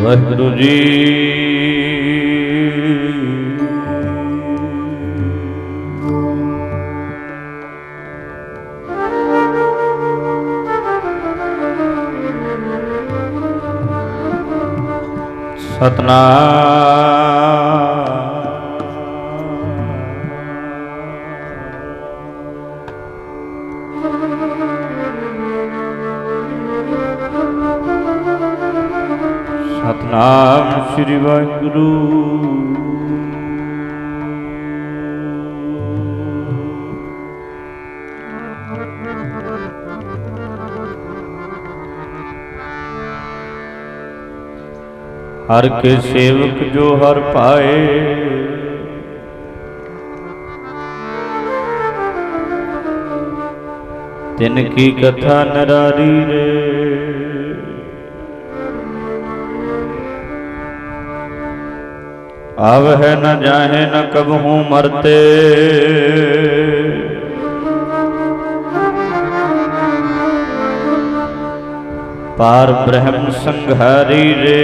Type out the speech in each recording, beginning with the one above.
ਵਾਹਿਗੁਰੂ ਜੀ। ਸਤਨਾਮ ਸਤਨਾਮ ਸ੍ਰੀ ਵਾਹਿਗੁਰੂ। हर के सेवक जो हर पाए, तिनकी कथा नरारी रे। आवह न जाहे न कबहू मरते, पार ब्रह्म संघारी रे।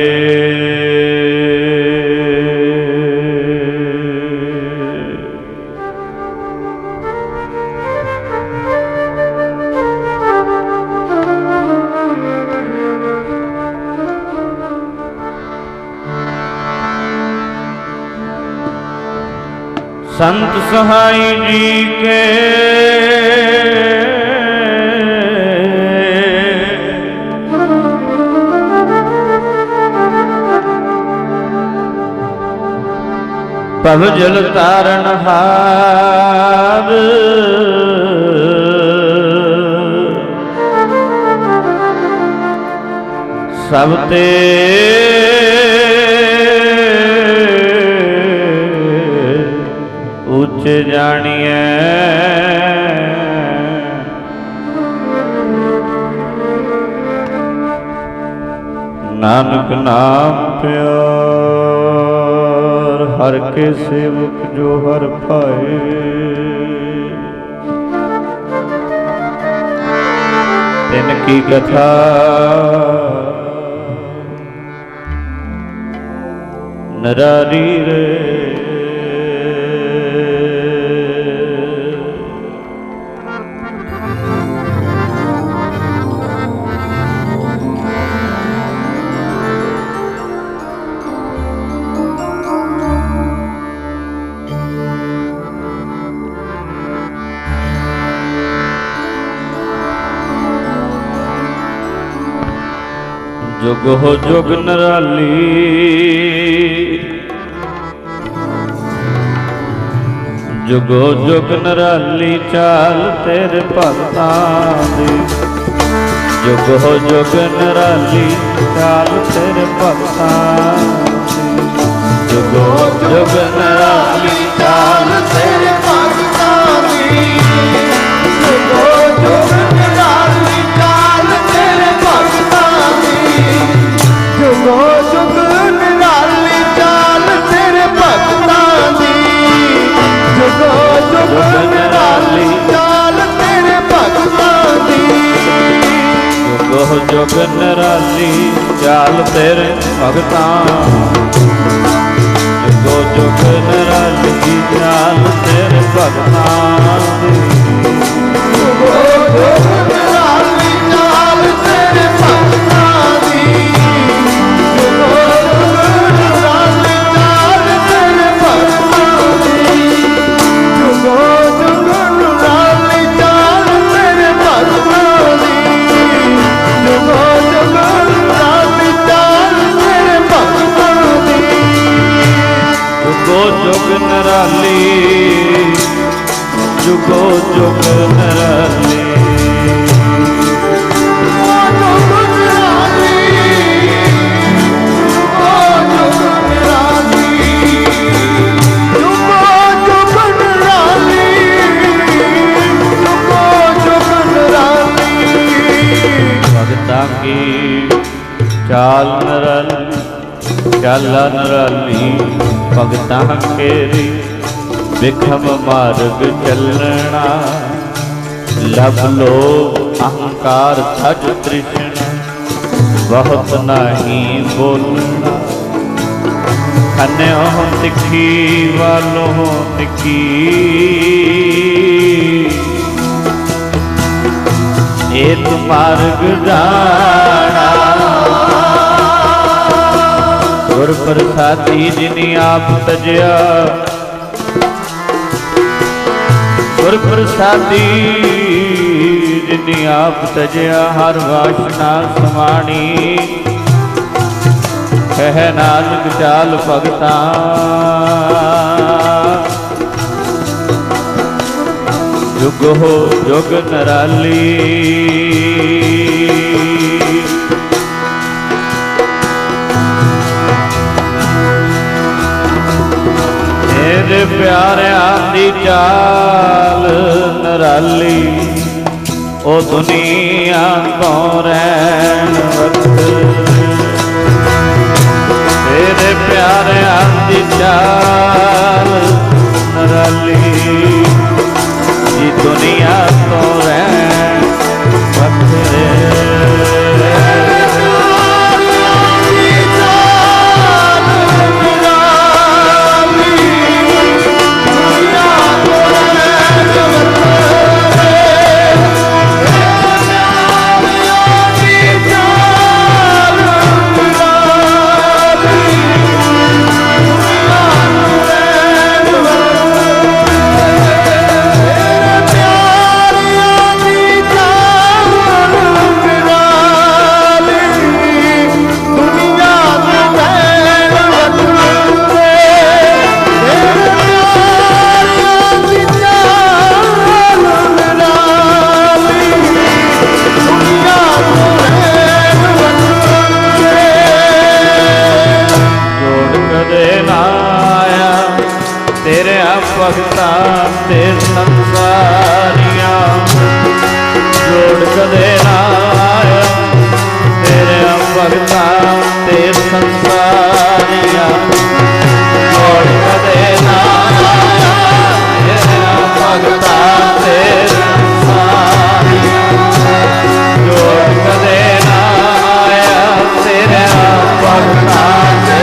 संत सहाय जी के पव जल तारण हार, सब ते उच्च जानिए। नानक नाम प्यार, हर के सेवक जो हर पाए। तिनकी कथा नरारी रे। जुग हो जुग नराली, जुगो जुग नराली चाल तेरे भगतां दी। जुग हो जुग नराली चाल तेरे भगतां दी। जुगो जुग नराली चाल तेरे भगतां दी। जुगो जुग नराली चाल तेरे भगतां दी। जुगो जुग निराली चाल तेरे भगतां दी। जुगो जुग निराली चाल तेरे भगतां दी। जुगो जुग निराली चाल तेरे भगतां। जुगो जुग निराली चाल तेरे भगतां दी। जुगो जुग निराली चाल तेरे भगतां दी। जुग नराली जुगो जुग नराली। भगतां की चाल नराली चाला नराली। भगतां केरी विखम मार्ग चलना। लभ लोभ अहंकार थज तृष्णा। बहुत नहीं बोलना, खन्यो तिखी वालों तिखी, एक मार्ग जाना। गुर प्रसादी जिनी आप तजया, गुर प्रसादी जिनी आप तजया, हर वासना समाणी, कह नानक चाल भगता। जुग हो जुग नराली, मेरे प्यारिया दी चाल नराली, ओ दुनिया तो रैन वक्त। मेरे प्यारिया दी चाल नराली, जी दुनिया तो रैन वक्त रे। भगता ते संसारिया, जोड़ कदे ना आया तेरे भगता ते संसारिया, जोड़ कदे ना आया तेरे भगता ते संसारिया, जोड़ कदे ना आया तेरे भगता ते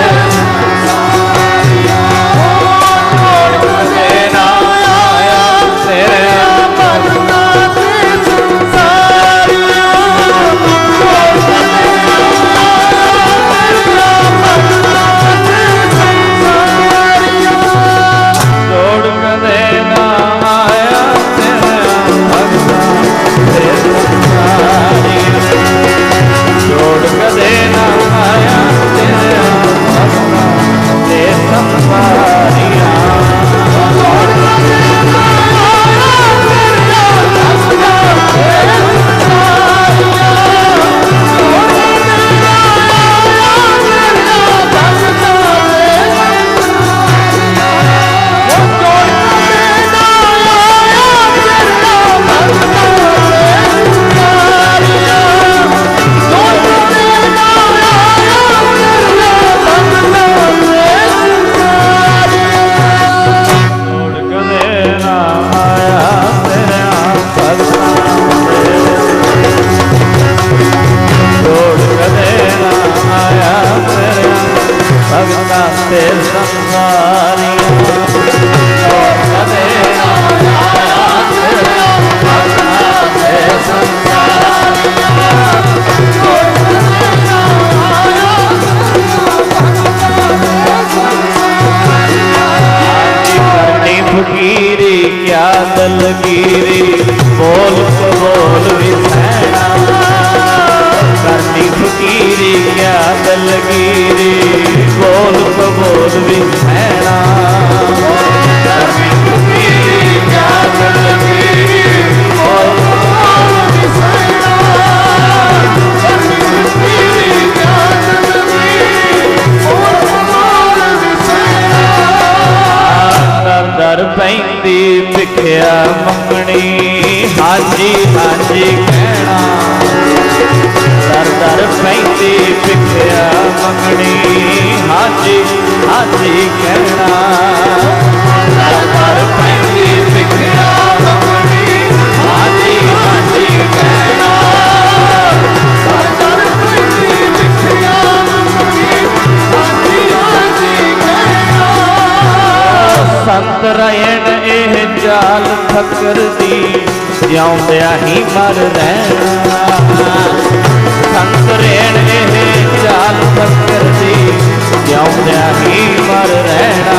फकीरी क्या दलगीरी, बोल तो बोल विसैना। करनी फकीरी क्या दलगीरी, बोल तो बोल विसैना। करनी फकीरी क्या दलगीरी, बोल तो बोल विसैना। करनी फकीरी क्या दलगीरी, बोल तो बोल विसैना। दर दर पैंदी भिखिया मंगनी, हाजी हाजी कहना। दर दर पैंदी भिखिया मंगनी, हाजी हाजी कहना। दर दर पैंदी भिखिया मंगनी, हाजी हाजी कहना। दर दर पैंदी ਰਹਿਣ ਇਹ ਚਾਲ ਫਕਰ ਦੀ, ਜਿਉਂਦਿਆਂ ਹੀ ਮਰ ਰਹਿਣਾ। ਸੰਤ ਰਹਿਣ ਇਹ ਚਾਲ ਫਕਰ ਦੀ, ਜਿਉਂਦਿਆਂ ਹੀ ਮਰ ਰਹਿਣਾ।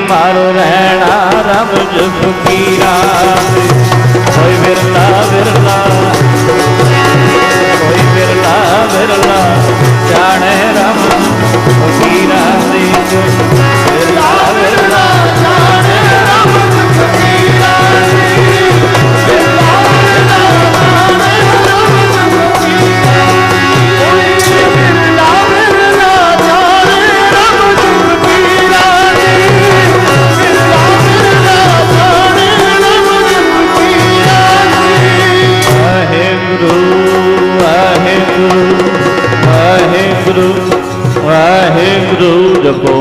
ਮਰ ਰਹਿਣਾ ਰਮਜ ਫਕੀਰਾਂ ਦੇ, ਕੋਈ ਵਿਰਲਾ ਵਿਰਲਾ, ਕੋਈ ਵਿਰਲਾ ਵਿਰਲਾ ਜਾਣੇ ਰਮਜ ਫਕੀਰਾਂ ਦੇ, ਵਿਰਲਾ ਵਿਰਲਾ ਜਾਣੇ ਰਮਜ ਫਕੀਰਾਂ ਦੇ, ਵਿਰਲਾ ਵਿਰਲਾ ਜਾਣੇ ਰਮਜ ਫਕੀਰਾਂ ਦੇ, ਵਿਰਲਾ ਵਿਰਲਾ ਜਾਣੇ ਰਮਜ ਫਕੀਰਾਂ ਦੇ। ਵਾਹਿਗੁਰੂ ਵਾਹਿਗੁਰੂ ਜਪੋ।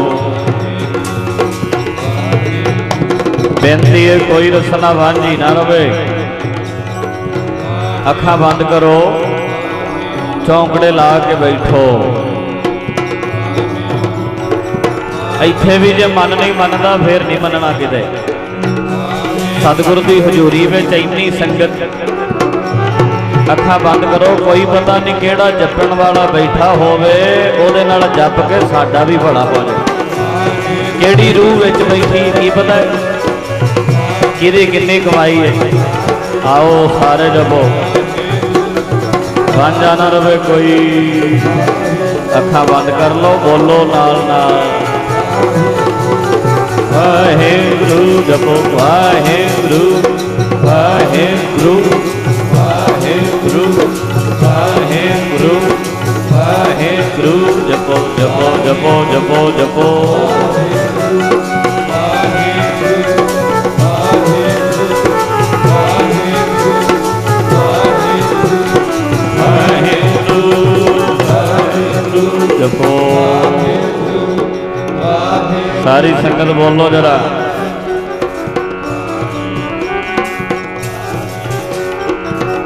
ਬੇਨਤੀ ਹੈ ਕੋਈ ਰਸਨਾ ਵਾਂਝੀ ਨਾ ਰਵੇ। ਅੱਖਾਂ ਬੰਦ ਕਰੋ, ਚੌਂਕੜੇ ਲਾ ਕੇ ਬੈਠੋ। ਇੱਥੇ ਵੀ ਜੇ ਮਨ ਨਹੀਂ ਮੰਨਦਾ ਫੇਰ ਨਹੀਂ ਮੰਨਣਾ ਕਿਤੇ। ਸਤਿਗੁਰੂ ਦੀ ਹਜ਼ੂਰੀ ਵਿੱਚ ਇੰਨੀ ਸੰਗਤ, ਅੱਖਾਂ ਬੰਦ ਕਰੋ। ਕੋਈ ਪਤਾ ਨਹੀਂ ਕਿਹੜਾ ਜਪਣ ਵਾਲਾ ਬੈਠਾ ਹੋਵੇ, ਉਹਦੇ ਨਾਲ ਜਪ ਕੇ ਸਾਡਾ ਵੀ ਭਲਾ ਹੋ ਜਾਏ। ਕਿਹੜੀ ਰੂਹ ਵਿੱਚ ਬੈਠੀ ਕੀ ਪਤਾ ਕਿਹਦੀ ਕਿੰਨੀ ਕਮਾਈ ਹੈ। ਆਓ ਸਾਰੇ ਜਪੋ, ਵਾਂਝਾ ਨਾ ਰਵੇ ਕੋਈ। ਅੱਖਾਂ ਬੰਦ ਕਰ ਲਓ, ਬੋਲੋ ਨਾਲ ਨਾਲ ਵਾਹਿਗੁਰੂ ਜਪੋ। ਵਾਹਿਗੁਰੂ ਵਾਹਿਗੁਰੂ ਵਾਹਿਗੁਰੂ ਵਾਹਿਗੁਰੂ ਵਾਹਿਗੁਰੂ ਜਪੋ ਜਪੋ ਜਪੋ ਜਪੋ ਜਪੋ। जपो सारी संगत बोलो जरा।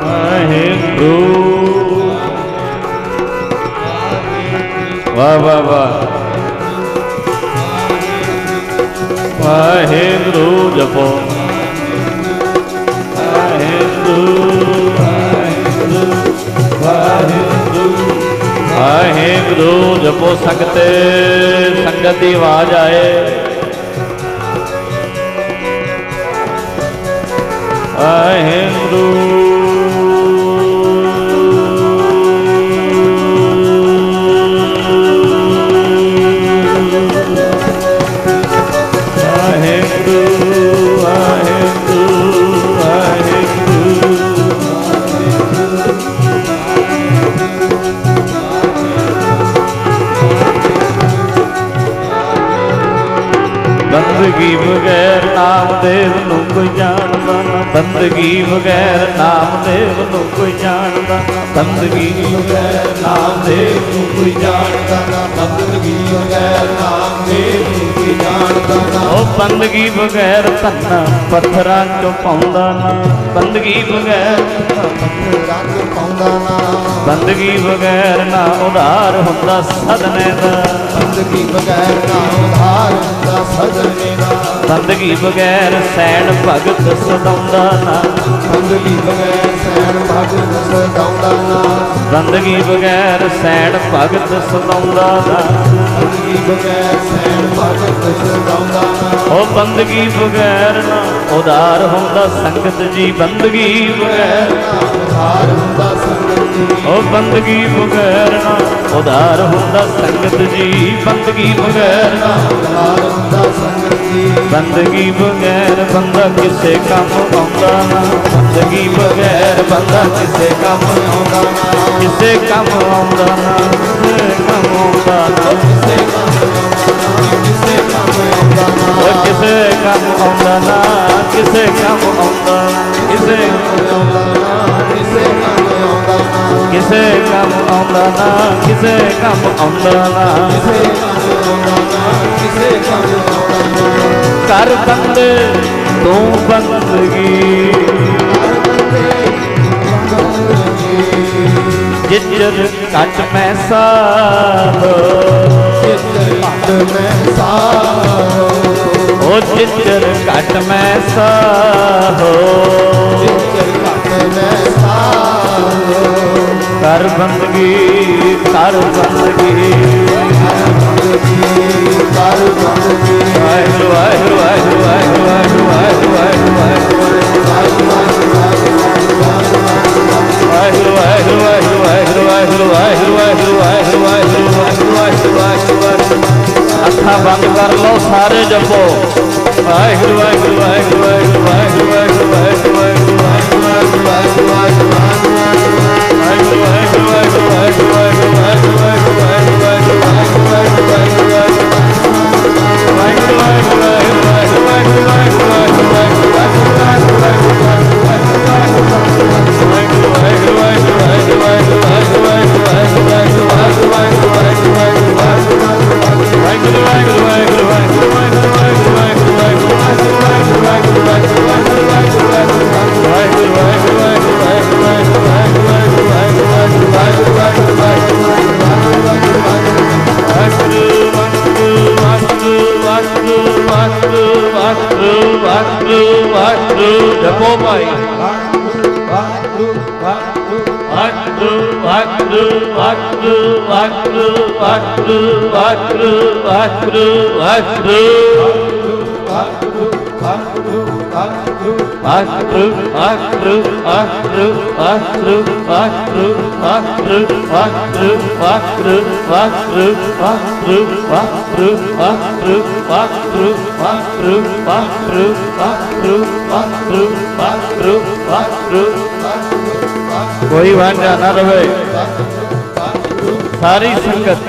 वाहिगुरु वाह वाह वाह। वाहिगुरु जपो। वाहिगुरु जपो। संगत संगत की आवाज आए। वाहिगुरु बंदगी बगैर नामदेव नूं कोई जानदा ना। बंदगी बगैर नामदेव नूं कोई जानदा ना। बंदगी बगैर नामदेव नूं कोई जानदा ना। बंदगी बगैर नामदेव नूं कोई जानदा ना। ओ बंदगी बगैर धन्ना पत्थरां चों पाउंदा ना। बंदगी बगैर पत्थरां चों पाउंदा ना। बंदगी बगैर ना उधार हुंदा सदने दा। बंदगी बगैर ना उधार हुंदा सदने दा। बंदगी बगैर सैन भगत सदाउंदा ना। बंदगी बगैर सैन भगत सदाउंदा ना। बंदगी बगैर सैन भगत सदाउंदा ना। बंदगी बगैर सैन भगत सदाउंदा ना। ओ बंदगी बगैर ना उधार हुंदा संगत जी। बंदगी बगैर ना उधार हुंदा संगत जी। ओ बंदगी बगैर ना उधार हुंदा संगत जी। बंदगी बगैर ना उधार हुंदा संगत जी। बंदगी बगैर बंदा किसे काम आउंदा ना। बंदगी बगैर बंदा किसे काम आउंदा ना। किसे काम आउंदा ना। किसे काम आउंदा ना। किसे काम आउंदा ना। किसे काम आउंदा ना। किसे काम आउंदा ना। किसे काम आउंदा ना। किसे काम आउंदा ना। किसे काम आउंदा ना। किसे काम आउंदा ना। किसे काम आउंदा ना। किसे काम आउंदा ना। कर बंदे तू बंदगी जिजर घट मैं साहो ओ जिजर घट मैं साहो कर बंदगी कर बंदगी वाहिगुरू वाहिगुरू वाहिगुरू वाहिगुरू वाहिगुरू वाहिगुरू वाहिगुरू वाहिगुरू वाहिगुरू वाहिगुरू वाहिगुरू वाहिगुरू वाहिगुरू वाहिगुरू वाहिगुरू अखां बंद कर लो सारे जपो वाहिगुरू वाहिगुरू वाहिगुरू वाहिगुरू वाहिगुरू वाहिगुरू वाहिगुरू वाहिगुरू वाहिगुरू जपो भाई वाहिगुरू वाहिगुरू वाहिगुरू वाहिगुरू वाहिगुरू वाहिगुरू वाहिगुरू वाहिगुरू वाहिगुरू कोई वांझा ना रहे सारी संगत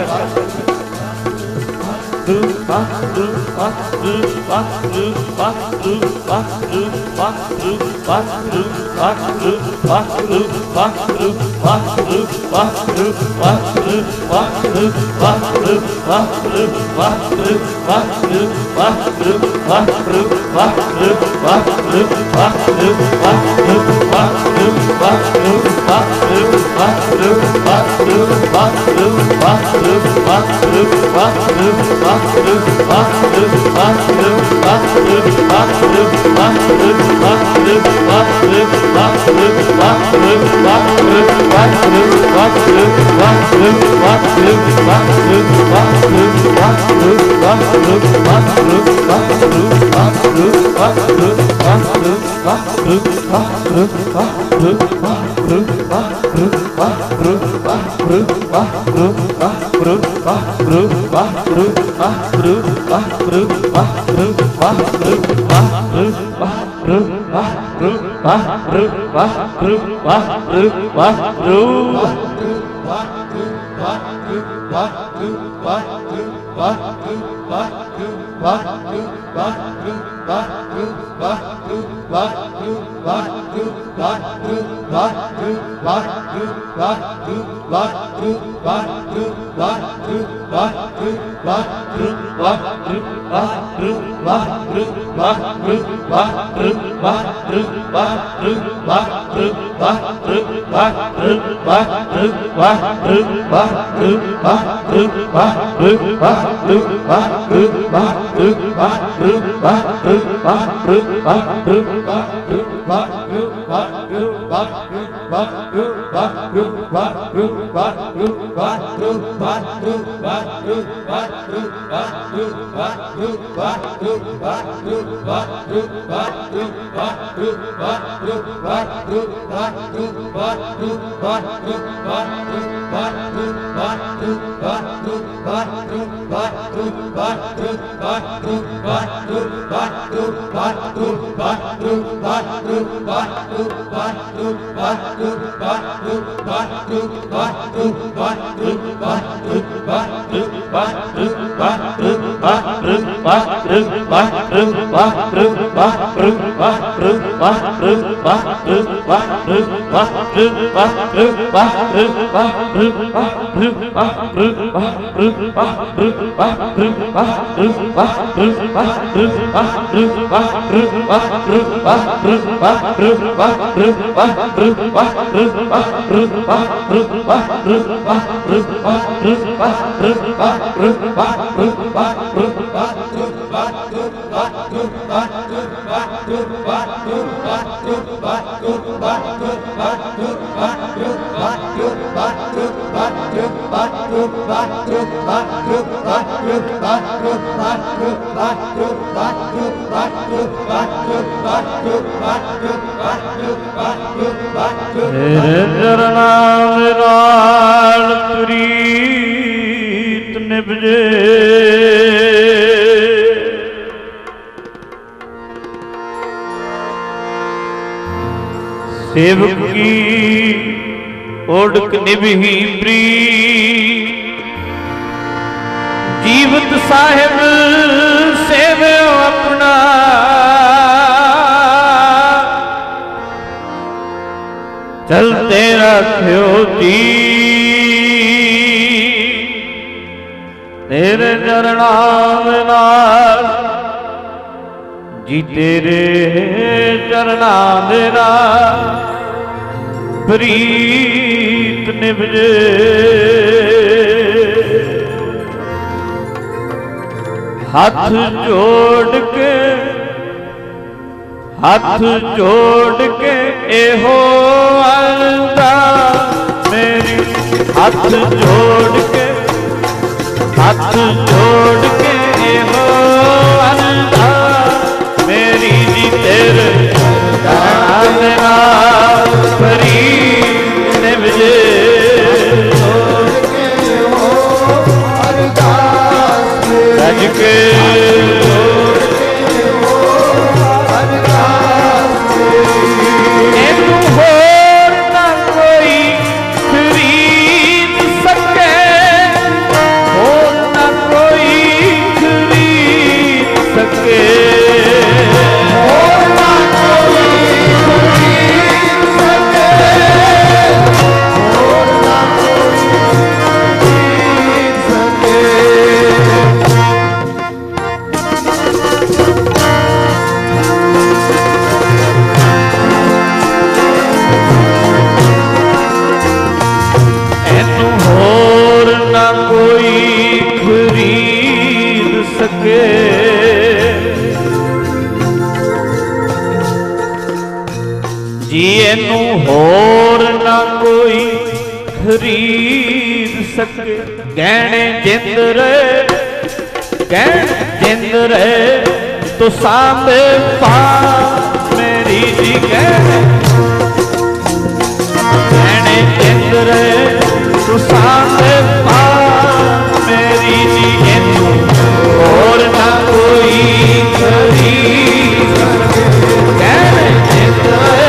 तेरे चरनां दे नाल प्रीत निभजे सेवक की ओढ़क निभही प्रीत जीवत साहिब सेव्यो अपना चलते रखियो दी तेरे चरणां दे नाल जी तेरे चरणां दे नाल प्रीत निभजे हाथ जोड़ के एहो अलदा मेरी हाथ जोड़ के एहो अलदा मेरी जी तेरे प्रीत निभजे रज के जिएनू होर ना कोई खरीद सके गहने जिंद रहे तो सांभे पा मेरी जी गहने जिंद रहे तो सांभे पा मेरी जी एनू होर ना कोई खरीद सके गहने जिंद रहे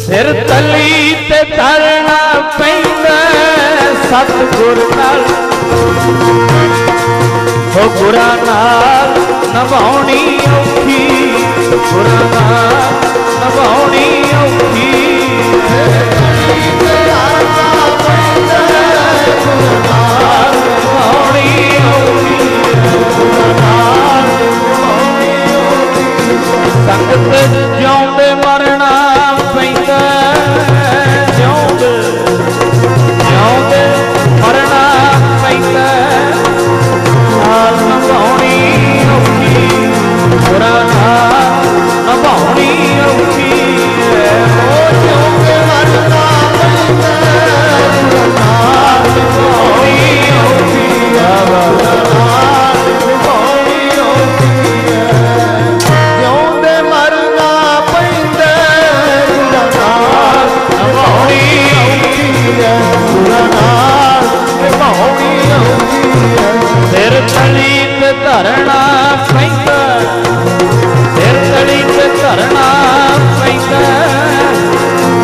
सिर तली ते धरना पैंदा सतगुर नाल हो गुरा नाल नभाउणी औखी गुरा नाल नभाउणी औखी संगत जिउंदे मरना पैंदा जिउंदे ਧਰਨਾ ਪੈਂਦਾ, ਸਿਰ ਤਲੀ ਤੇ ਧਰਨਾ ਪੈਂਦਾ,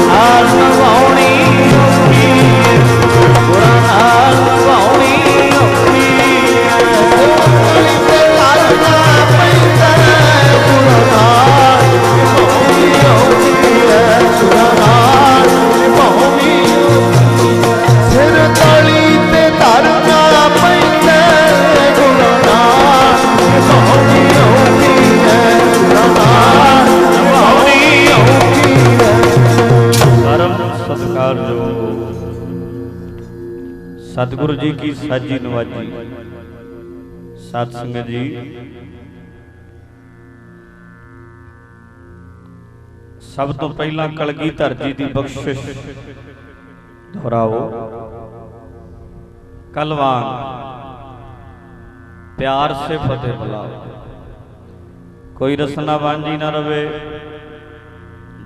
ਨਾਲ ਨਿਭਾਉਣੀ ਔਖੀ ਹੈ, ਗੁਰਾਂ ਨਾਲ ਨਿਭਾਉਣੀ ਔਖੀ ਹੈ, ਤਲੀ ਤੇ ਧਰਨਾ ਪੈਂਦਾ, ਗੁਰਾਂ ਨਾਲ ਨਿਭਾਉਣੀ ਔਖੀ ਹੈ, ਗੁਰਾਂ ਨਾਲ ਨਿਭਾਉਣੀ ਔਖੀ ਹੈ, ਸਿਰ ਤਲੀ ਤੇ ਧਰਨਾ ਪੈਂਦਾ, ਗੁਰਾਂ ਨਾਲ ਨਿਭਾਉਣੀ ਔਖੀ ਹੈ, ਗੁਰਾਂ ਨਾਲ ਨਿਭਾਉਣੀ ਔਖੀ ਹੈ। ਧਰਮ ਸਤਿਕਾਰਯੋਗ ਸਤਿਗੁਰੂ ਜੀ ਕੀ ਸਾਜੀ ਨਵਾਜੀ ਸਾਧ ਸੰਗਤ ਜੀ, ਸਭ ਤੋਂ ਪਹਿਲਾਂ ਕਲਗੀਧਰ ਜੀ ਦੀ ਬਖਸ਼ਿਸ਼ ਦੁਹਰਾਓ। ਕਲਵਾਨ प्यार से फतेह बुलाओ, कोई रसना वांझी ना रवे,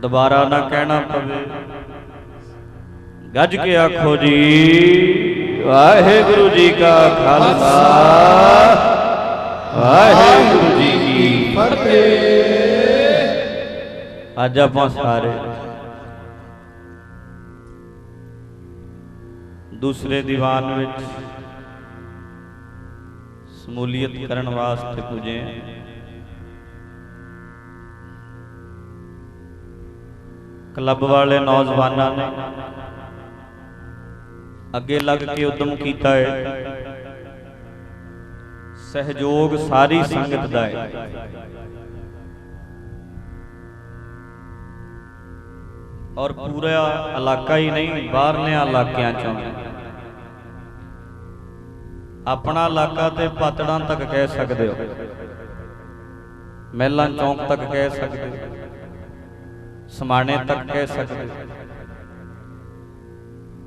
दोबारा ना कहना पवे, गज के आखो जी वाहेगुरु जी का खालसा वाहेगुरु जी की फतेह। अज आपां सारे दूसरे दीवान विच ਸਮੂਲੀਅਤ ਕਰਨ ਵਾਸਤੇ ਪੁੱਜੇ। ਕਲੱਬ ਵਾਲੇ ਨੌਜਵਾਨਾਂ ਨੇ ਅੱਗੇ ਲੱਗ ਕੇ ਉਦਮ ਕੀਤਾ ਹੈ, ਸਹਿਯੋਗ ਸਾਰੀ ਸੰਗਤ ਦਾ ਹੈ। ਔਰ ਪੂਰਾ ਇਲਾਕਾ ਹੀ ਨਹੀਂ, ਬਾਹਰਲੇ ਇਲਾਕਿਆਂ ਚੋਂ अपना इलाका तो पातड़ां तक कह सकते हो, महलां चौंक तक कह सकते हो, समाणे तक कह सकते हो,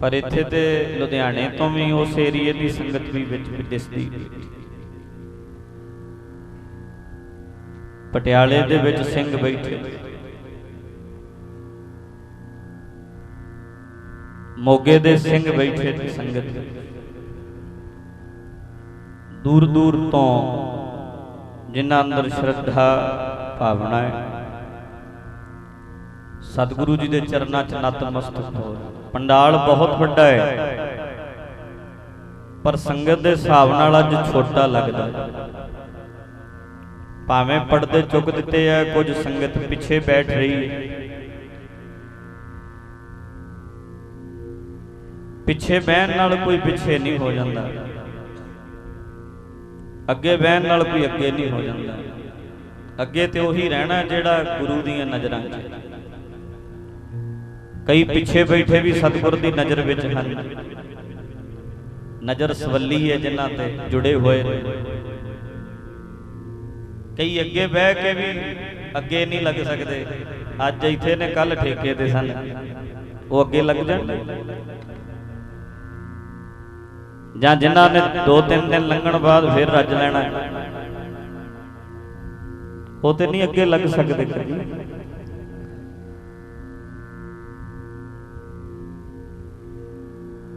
पर इत्थे ते लुधियाने तो भी उस एरिए की संगत भी विच दिसदी। पटियाले दे विच सिंह बैठे, मोगे दे सिंह बैठे संगत, दूर दूर तो जिन्हां अंदर श्रद्धा भावना है, सतगुरु जी के चरणों च नतमस्तक हो। पंडाल बहुत बड़ा है, पर संगत के हिसाब नाल अज छोटा लगता है। भावें पर्दे चुक दिते है, कुछ संगत पिछे बैठ रही है, पिछे बहन नाल कोई पिछे नहीं हो जाता, अगे बहन नाल कोई अगे नहीं हो जाता। अगे तो उही रहना जिहड़ा गुरु दीयां नज़रां च। कई पिछे बैठे भी सतगुर दी नज़र विच हन, नज़र सवली है जिन्हां ते जुड़े हुए। कई अगे बह के भी अगे नहीं लग सकते, अज इत्थे ने कल ठेके ते सन, वो अगे लग जाण। ਜਾਂ जिन्हां ने 2-3 दिन लंघण बाद फिर रज लेना, वो तो नहीं अगे लग सकते कभी।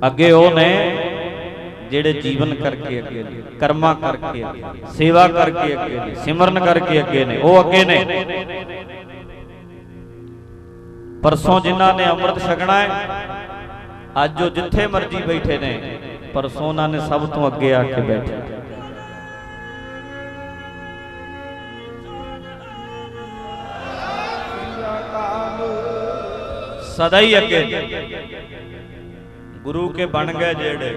अगे वो ने जेड़े जीवन करके अगे, कर्मा करके अगे, सेवा करके अगे ने, सिमरन करके अगे ने, वो अगे ने। परसों जिन्हां ने अमृत छकना है, अज जो जिथे मर्जी बैठे ने, परसों उन्होंने सब तो अगे आके बैठे। सदा ही अगे गुरु के बन गए जेड़े।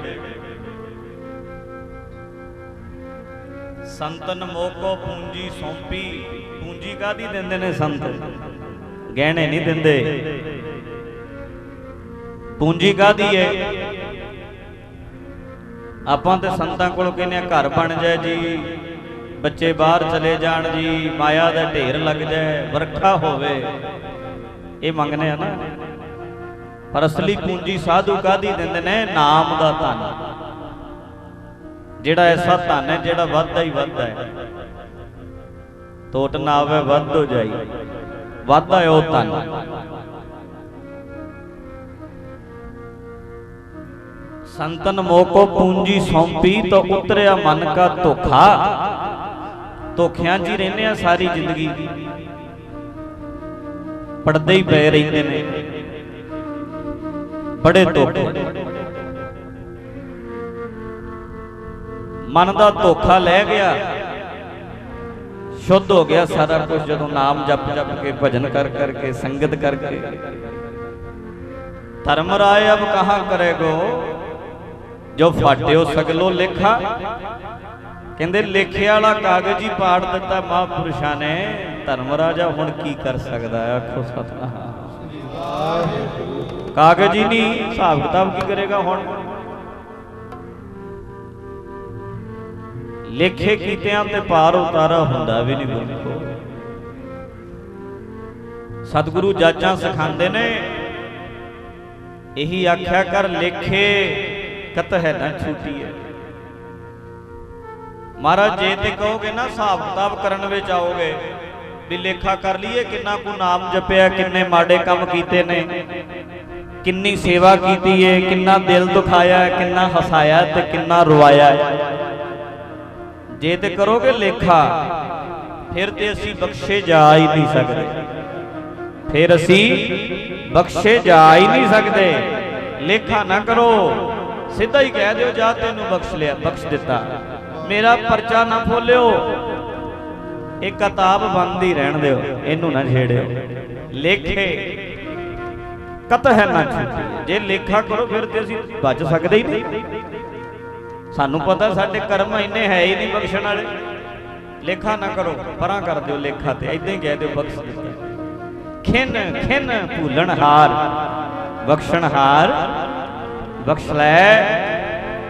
संतन मोको पूंजी सौंपी, पूंजी कादी देंदे ने संत, गहने नहीं देंदे। पूंजी कादी है? ਆਪਾਂ ਤੇ ਸੰਤਾਂ ਕੋਲ ਕਹਿੰਦੇ ਆ ਘਰ ਬਣ ਜਾਏ ਜੀ, ਬੱਚੇ ਬਾਹਰ ਚਲੇ ਜਾਣ ਜੀ, ਮਾਇਆ ਦਾ ਢੇਰ ਲੱਗ ਜਾਏ, ਵਰਖਾ ਹੋਵੇ, ਇਹ ਮੰਗਨੇ ਆ ਨਾ। ਪਰ ਅਸਲੀ ਪੂੰਜੀ ਸਾਧੂ ਕਾਦੀ ਦਿੰਦੇ ਨੇ? ਨਾਮ ਦਾ ਧਨ, ਜਿਹੜਾ ਐਸਾ ਧਨ ਹੈ ਜਿਹੜਾ ਵੱਧਦਾ ਹੀ ਵੱਧਦਾ ਹੈ, ਟੋਟ ਨਾ ਆਵੇ ਵੱਧ ਹੋ ਜਾਈ, ਵੱਧਦਾ ਹੈ ਉਹ ਧਨ। संतन मोको पूंजी सौंपी तो उतरिया मन का धोखा, ਧੋਖਿਆਂ 'ਚ ਹੀ ਰਹਿੰਦੇ ਆ ਸਾਰੀ ਜ਼ਿੰਦਗੀ, ਪੜਦੇ ਹੀ ਪਏ ਰਹਿੰਦੇ ਨੇ ਬੜੇ ਧੋਖੇ। ਮਨ ਦਾ ਧੋਖਾ ਲੈ ਗਿਆ, शुद्ध हो गया सारा कुछ जो नाम जप जप के भजन कर करके संगत करके। धर्मराय अब कहाँ करेगो जो फाट्यो सगलो लेखा। कहते लेखे वाला कागज ही पाड़ दिता महापुरुषों ने, धर्मराजा हुण की कर सकता है। आखो सतनाम। कागज ही नहीं, हिसाब किताब की करेगा हुण। लेखे कीतियां ते पार उतारा हुंदा भी नहीं बिल्कुल। सतगुरु जाचां सिखांदे ने यही आख्या कर, लेखे कत है ना छूटी है। महाराज जे ते कहोगे ना हिसाब किताब करन विच आओगे भी लेखा कर लीए किन्ना को नाम जपिया, किन्ने माड़े काम कीते ने, किन्नी सेवा कीती है, किन्ना दिल दुखाया, किन्ना हसाया ते किन्ना रुवाया है। जे ते करोगे लेखा फिर ते असी बख्शे जा ही नहीं सकते, फिर असी बख्शे जा ही नहीं सकते। लेखा ना करो, सीधा ही कह दो जा तेनू बख्श लिया, बख्श दिता, मेरा परचा ना खोलियो, एक किताब बंद ही रहन दिओ, इनू ना छेड़ियो। लेखे कत है ना छूटी। जे लेखा करो फिर ते असी बच सकते ही नहीं। सानू पता साडे कर्म इन्ने है ही नहीं बख्शण वाले। लेखा ना करो, परां कर दिओ लेखा ते इदां ही कह दिओ बख्श दिता। खिन खिन भूलन हार, बख्शण हार बख्श लै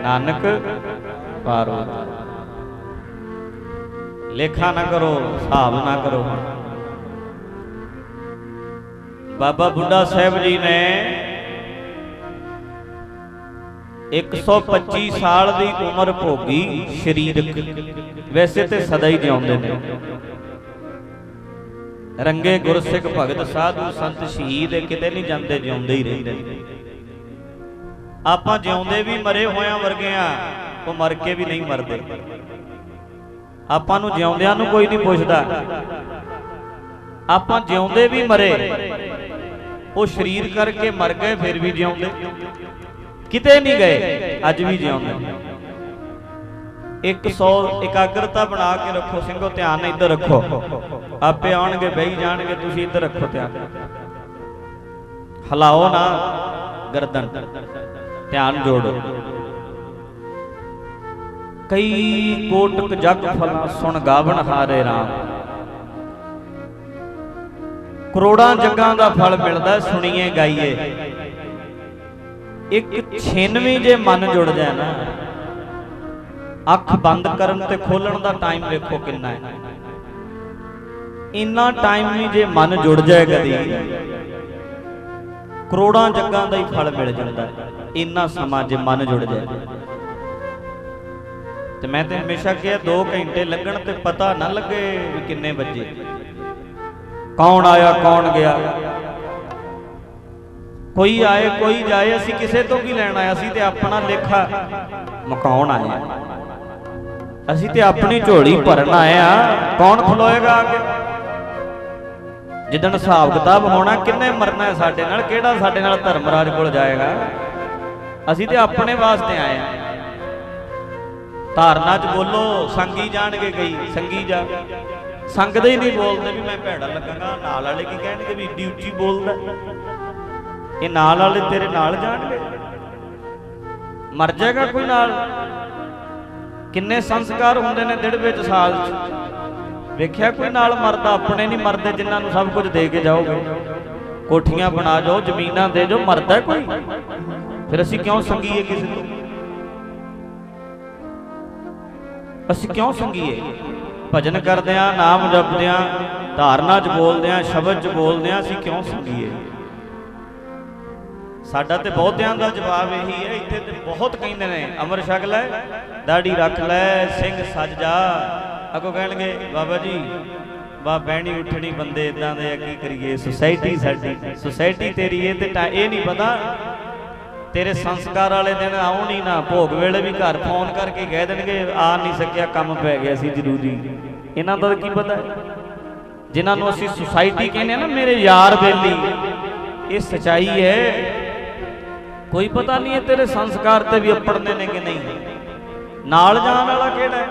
नानक पारो। लेखा ना करो, हिसाब ना करो। बाबा बुढ़ा साहब जी ने 125 साल की उम्र भोगी शरीरक, वैसे तो सदा ही जिउंदे ने। रंगे गुरसिख भगत साधु संत शहीद किते नहीं जाते, जिउंदे ही रहिंदे। आपां जिउंदे भी मरे होया वर्गे आ, वो मर के भी नहीं मरदे। आपां नूं जिउंदियां नूं कोई नहीं पुछदा, आपां जिउंदे भी मरे, वो शरीर करके मर गए फिर भी जिउंदे, किते नहीं गए, अज भी जिउंदे। 100 एकाग्रता बना के रखो सिंघो, ध्यान इधर रखो, आपे आउणगे बही जाणगे, तुसीं इधर रखो ध्यान, हिलाओ ना गर्दन, ध्यान जोड़ो। कई कोटक जग फला सुन गावन हारे राम। करोड़ां जगां दा फल मिलदा सुणीए गाईए। एक छिन भी जे मन जुड़ जाए ना, अख बंद करन ते खोलण दा टाइम देखो किन्ना है। इन्ना टाइम भी जे मन जुड़ जाए कदी, करोड़ां जगां दा ही फल मिल जाता है। इन्ना समा जे मन जुड़ जाए। ते मैं ते हमेशा कहा 2 घंटे लगन ते पता ना लगे भी किन्ने बजे, कौन आया कौन गया, कोई आए कोई जाए, असी किसे तो की लैना है। असी ते अपना लेखा मुकाउण आए, असी ते अपनी झोली भरन आए आ। कौन खलोएगा आगे? जिदन हिसाब किताब होना, किन्ने मरना है साडे नाल, किहड़ा साडे नाल धर्मराज कोल जाएगा। असी ते अपने वास्ते आए आ। धारना च बोलो संगी जाणगे, गई संगी जा, संगदे ही नहीं बोलते भी मैं भैड़ा लगांगा। नाल वाले की कहणगे भी ईडी उच्ची बोलदा, ये नाल वाले तेरे नाल जाणगे, मर जाएगा कोई नाल। किन्ने संस्कार हुंदे ने दिड़ विच साल च, वेख्या कोई नाल मरदा? अपने नहीं मरदे जिन्हां नूं सब कुछ दे के जाओगे, कोठियां बना जाओ, जमीनां दे जाओ, मरदा कोई? फिर असीं क्यों संगीए किसी तो? असीं क्यों संगीए? भजन करदिआं, नाम जपदिआं, धारना च बोलदिआं, शब्द च बोलदिआं, असीं क्यों संगीए? साडा ते बहुतिआं दा जवाब यही है। इत्थे ते बहुत कहिंदे ने अमर छक लै, दाढ़ी रख लै, सिंह सज जा। अगों कहणगे बाबा जी वाह बहनी उठनी बंदे इदां दे, की करिए? सोसाइटी साडी, सोसाइटी तेरी है ते ये नहीं पता तेरे संस्कार वाले दिन आउण ही ना, भोग वेले भी घर फोन करके कह देणगे आ नहीं सकिया, काम पै गया सी जरूरी। इन्हां दा की पता है? जिन्हां नूं असीं सुसाइटी कहने ना मेरे यार बेली, ये सच्चाई है। कोई पता नहीं है तेरे संस्कार ते भी अपड़ने ने कि नहीं। नाल जाण वाला किहड़ा है?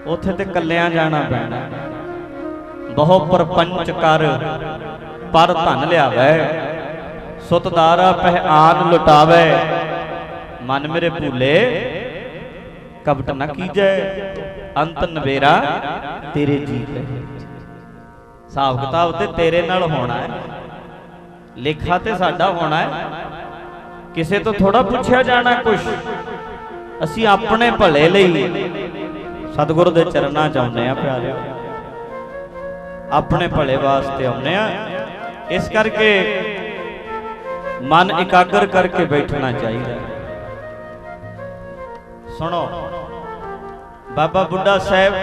उत्थे ते कल्लियां जाना पैना। बहु परपंच कर पर धन लियावै, सुतदारा पह आन लुटावै, मन मेरे भूले कपट न कीजै, अंत नवेरा तेरे जी है। हिसाब किताब ते तेरे नाल होना है, लेखा ते साडा होना है, किसे तो थोड़ा पुछया जाना कुछ। असी अपने भले लई सतगुरु दे चरनां च आउंदे आ प्यारे, अपने भले वास्ते आउंदे आ। इस करके मन एकाग्र करके बैठना चाहिए। सुनो बाबा बुढ़ा साहब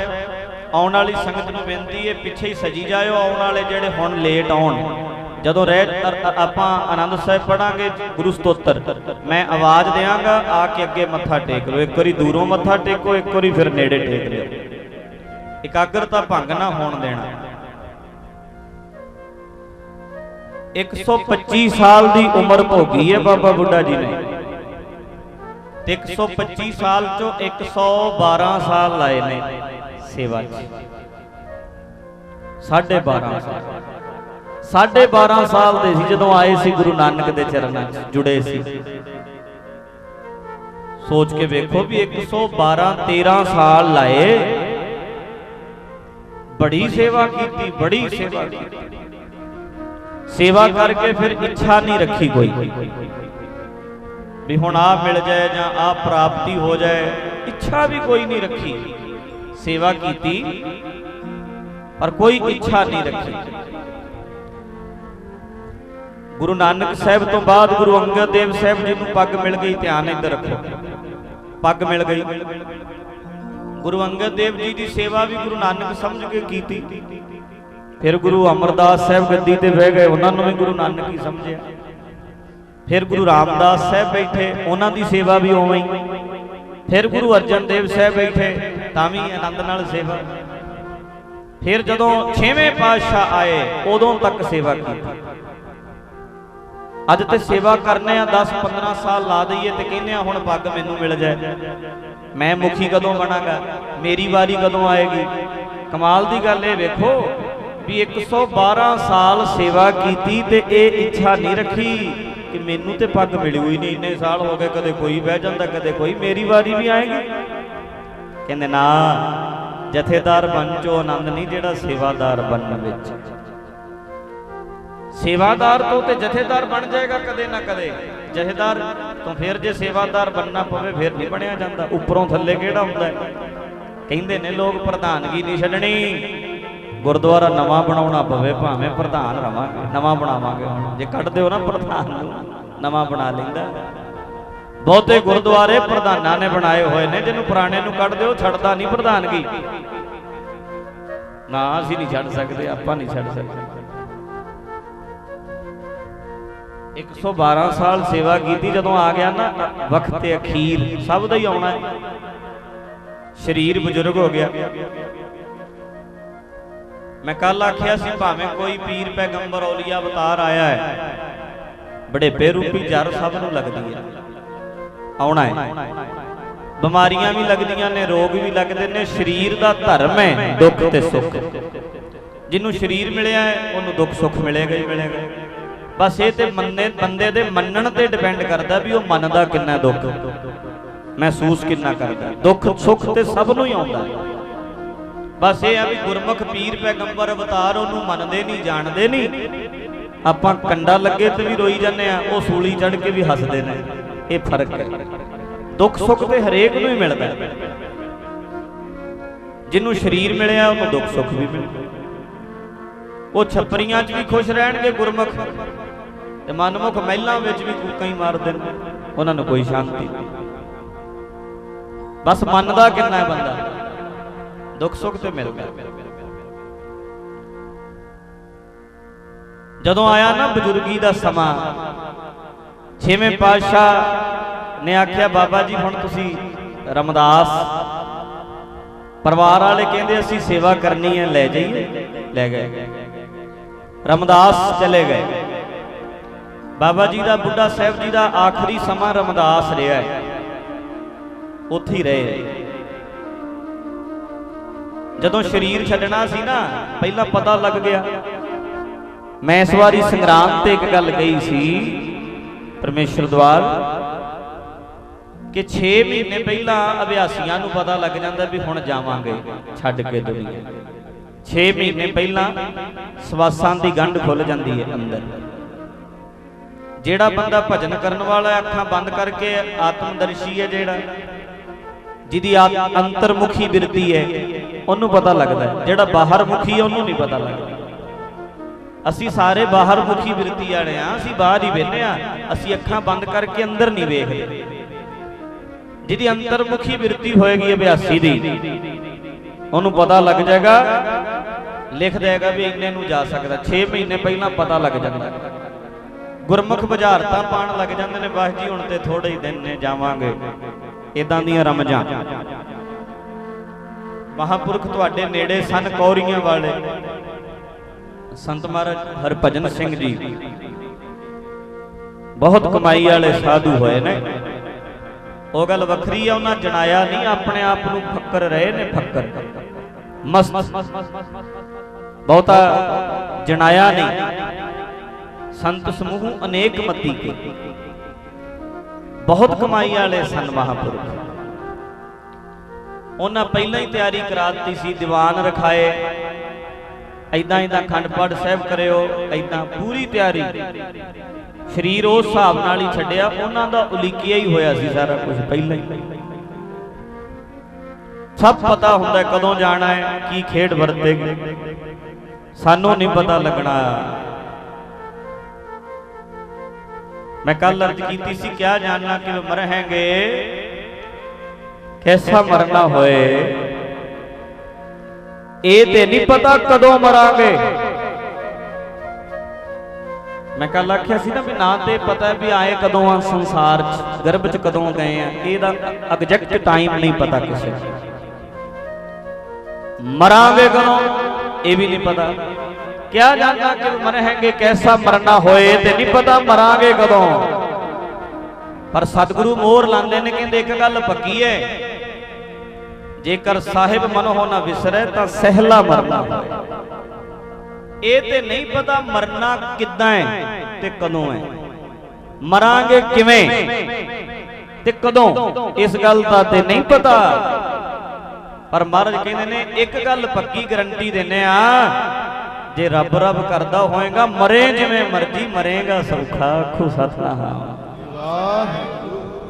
आने वाली संगत नूं बेनती है, पिछे ही सजी जाओ। आने वाले जेडे हुण लेट आउण, जदों आपां आनंद साहब पढ़ांगे गुरु स्तोत्र, मैं आवाज़ देंगा आके अगे मत्था टेक लो। एक बारी दूरों मत्था टेको, एक बारी फिर नेड़े टेक लो। एकाग्रता भंग ना होण देना। 125 साल की उम्र भोगी है बाबा बुढ़ा जी ने, 125 साल चो 112 साल लाए ने सेवा। 12.5 साल 12.5 साल दे सी जदों आए सी गुरु नानक दे चरनां च जुड़े सी। सोच के वेखो भी 112-13 साल लाए, बड़ी सेवा की, बड़ी सेवा की। सेवा करके फिर इच्छा नहीं रखी कोई भी हुण आ मिल जाए जां आ प्राप्ति हो जाए, इच्छा भी कोई नहीं रखी। सेवा की पर कोई इच्छा नहीं रखी। गुरु नानक साहब तो बाद गुरु अंगद देव साहब जी नूं पग मिल गई। ध्यान इधर रखो, पग मिल गई। गुरु अंगद देव जी की सेवा भी गुरु नानक समझ के की। फिर गुरु अमरदास साहब गद्दी ते बह गए, उन्होंने भी गुरु नानक ही समझिया। फिर गुरु रामदास साहब बैठे, उन्हों की सेवा भी उवें ही। फिर गुरु अर्जन देव साहब बैठे, तां भी आनंद नाल सेवा। फिर जदों 6वें पातशाह आए उदों तक सेवा की। अज ते सेवा करने 10-15 साल ला दईए ते कहने हुण पग मैनूं मिल जाए, मैं मुखी कदों बनांगा, मेरी वारी कदों आएगी। कमाल दी गल ये वेखो भी 112 साल सेवा की ते ये इच्छा नहीं रखी कि मैनू तो पग मिली हुई नहीं, इन्ने साल हो गए, कदे कोई बह जाता कदे कोई, मेरी वारी भी आएगी। कहते ना, जथेदार बन चो आनंद नहीं, जेड़ा सेवादार बनने विच। सेवादार तो जथेदार बन जाएगा कदे ना कदे, जथेदार तो फिर जे सेवादार बनना पवे फिर नहीं बनया जाता। उपरों थल्ले केड़ा हुंदा है? कहंदे ने लोग प्रधानगी नहीं छड्डणी, गुरुद्वारा नवा बनाना पवे भावें प्रधान रवांगे, नवा बनावांगे। जे कट दिओ ना प्रधान नवा बना लैंदा। बहुते गुरुद्वारे प्रधानां ने बनाए हुए ने, जिन्हों पुराने नूं कट दिओ छड्डदा नहीं प्रधानगी। ना असीं नहीं छड्ड सकदे, आपां नहीं छड्ड सकदे। 112 साल सेवा की, जदों आ गया ना वक्त अखीर, सब दा ही आउणा है। शरीर बुजुर्ग हो गया। मैं कल आखिया सी भावें कोई पीर पैगंबर औलिया अवतार आया है, बड़ेपे रूपी जर सब नूं लगदी है, आउणा है। बीमारियां भी लगदियां ने, रोग भी लगदे ने। शरीर दा धर्म है दुख ते सुख। जिन्हों शरीर मिलिया है उन्होंने दुख सुख मिलेगा ही मिलेगा। बस ये तो बंदे दे मनण ते डिपेंड करता भी वह मनदा किन्ना, दुख महसूस किन्ना करता। दुख सुख ते सब नूं ही आउंदा है। बस ये है भी गुरमुख पीर पैगंबर अवतार उन्होंने मनते नहीं, जानते नहीं। आपां कंडा लगे तो भी रोई जाने, वो सूली चढ़ के भी हसते हैं। ये फर्क है। दुख सुख तो हरेक नूं ही मिलता है। जिन्हों शरीर मिलिया उन्होंने दुख सुख भी मिलता। वो छपरियां च भी खुश रहणगे गुरमुख, ते मनमुख महलों में भी कूकां ही मारदे ने, उन्होंने कोई शांति नहीं। बस मनदा किन्ना है बंदा, दुख सुख तो मिल गया। जदों आया ना बजुर्गी का समा, 6वें पातशाह ने आख्या बाबा जी हुण तुसी रमदास परिवार वाले कहते असी सेवा करनी है, ले जाइए, ले गए। रमदास चले गए। बाबा जी का, बुढ़ा साहब जी का आखिरी समा रमदास रहा है, उत्थे ही रहे। जदों शरीर छड्डना सी ना, पहला पता लग गया। मैं इस बारी संग्राम ते एक गल कही सी परमेश्वर द्वार कि 6 महीने पहला अभ्यासियों को पता लग जाता भी हुण जावांगे छड्ड के दुनिया। 6 महीने पहला सवासां दी गंढ खुल जाती है अंदर। जेड़ा बंदा भजन करन वाला अखां बंद करके आत्मदर्शी है, जेड़ा जिहदी अंतरमुखी बिरती है, उन्होंने पता लगता है। जेड़ा बाहर मुखी है उन्होंने नहीं पता लगता। असी सारे बाहर मुखी बिरती वाले हाँ, असी बाहर ही बहने हाँ, असी अखां बंद करके अंदर नहीं वेखते। जिहदी अंतरमुखी बिरती होएगी अभ्यासी दी, उन्होंने पता लग जाएगा, लिख देगा भी इन्ने नूं जा सकता। 6 महीने पहला पता लग जाता। गुरमुख बुझारतां पाण लग जाते ने, बस जी हुण ते थोड़े ही दिन ने जावांगे। इदां दीयां रमजां महापुरख तुहाडे नेड़े सन। कौरियां वाले संत महाराज हरभजन सिंह जी बहुत कमाई वाले साधु होए ने। वो गल वखरी है, उन्हें जनाया नहीं, अपने आप को फक्कर रहे ने। फक्कर मस्त, बहुता जनाया नहीं। संत समूह अनेक मती के बहुत कमाई वाले सन महापुरुष। उन्हें पहला ही तैयारी करा दी सी, दीवान रखाए, ऐदा ऐदा खंड पाठ साहब करियो, ऐदा पूरी तैयारी। शरीर उस हिसाब नाल ही छड्डिया, उन्हां दा उलीकिया ही होया सी सारा कुछ पहला ही। सब पता हुंदा कदों जाना है, की खेड वरतेगी, सानू नहीं पता लगना। मैं कल अर्ज की सी, क्या जानना कि मरहेंगे, कैसा मरना होए, ये ते नहीं पता कदों मरांगे। मैं कल आख्या सी ना भी ना ते पता है भी आए कदों आ संसार च, गर्भ च कदों गए हैं, ਇਹਦਾ एग्जैक्ट टाइम नहीं पता किसी। मरांगे कदों ये भी नहीं पता। क्या जानना कि मरहेंगे, कैसा मरना होए, ते नहीं पता मरांगे कदों। पर सतगुरु मोहर लांदे ने, कहंदे एक गल पक्की है, जेकर साहिब मन हो ना विसरे तो सहला मरना होए। ये ते नहीं पता मरना किद्दां है ते कदों है, मरांगे किवें ते कदों, इस गल दा ते नहीं पता। पर महाराज कहंदे ने एक गल पक्की गारंटी देने आ, जे रब रब करदा होएगा, मरे जिवें मर्जी मरेगा सौखा। आखो सतनाम,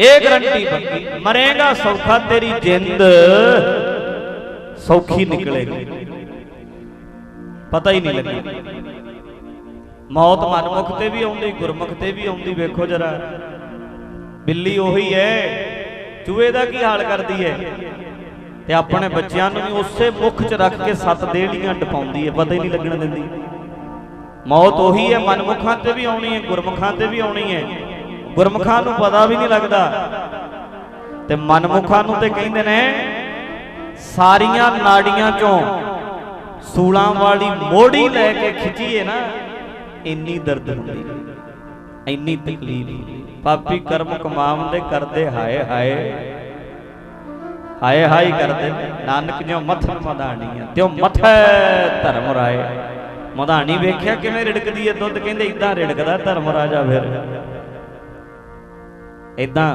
ये गारंटी पक्की, मरेगा सौखा, तेरी जिंद सौखी निकलेगी, पता ही नहीं लगेगा। मौत मनमुख ते भी आउंदी, गुरमुख ते भी आउंदी। वेखो जरा, बिल्ली ओही है, चूहे दा की हाल करदी है, ते अपने बच्चों भी उसे मुख च रख के 7 देड़ियां टपाउंदी है, पता ही नहीं लगन दिंदी। मौत ओही है, मनमुखां ते भी आउणी है, गुरमुखां ते भी आउणी है। गुरमुखां नूं पता भी नहीं लगता, ते मनमुखां नूं ते कहंदे ने सारियां नाड़ियां चों सूलां वाली मोड़ी लैके खिंचीए ना, इन्नी दर्द हुंदी, इन्नी तकलीफ। पापी कर्म कमावंदे करदे हाय हाय, हाय हाय करदे। नानक जो मथन मधाणियां त्यों मथै धर्म राय। मधाणी वेख्या किवें रिड़कदी है दुध, कहंदे इदां रिड़कदा धर्म राजा, फिर इदां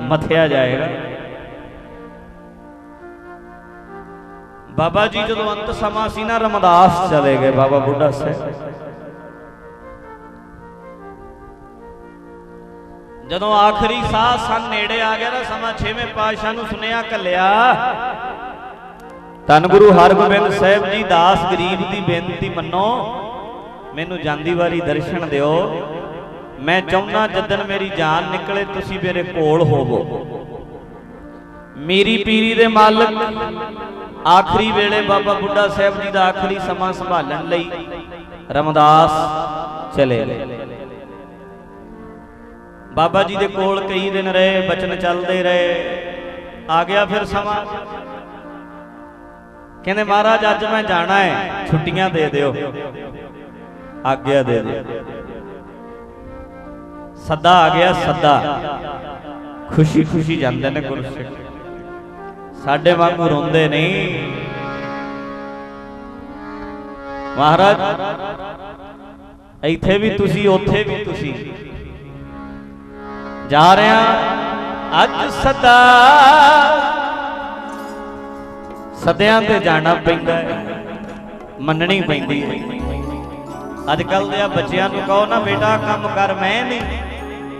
मथया जाएगा। बाबा जी जो अंत समा सी ना, रमदास चले गए, बाबा बुढ़ा साहब। जदों आखिरी साह सन नेड़े आ गया ना समा, 6वें पातशाह नूं सुनेहा घल्लिया, धन गुरु हरगोबिंद साहब जी, दास गरीब दी बेनती मनो, मैनू जांदी वारी दर्शन दिओ। मैं चाहुंदा जदन मेरी जान निकले तुसी मेरे कोल होवो। मेरी पीरी दे मालक आखिरी वेले बाबा बुढ़ा साहब जी का आखिरी समा संभालण लई रमदास चले गए। बाबा जी दे कोल कई दिन रहे, बचन चलते रहे। आ गया फिर समा, कहते महाराज अज मैं जाना है, छुट्टियां दे दियो, आज्ञा दे दियो। सदा आ गया, सदा खुशी खुशी जाते ने गुरसिख, साडे वांगू रोंदे नहीं। महाराज इत्थे भी तुसी, उत्थे भी तुसी, जा रहे हैं अज सदा, सदियां ते जाना पैंदा है, मननी पैंदी है। अजकल दे बच्चियां नूं कहो ना बेटा काम कर, मैं नहीं,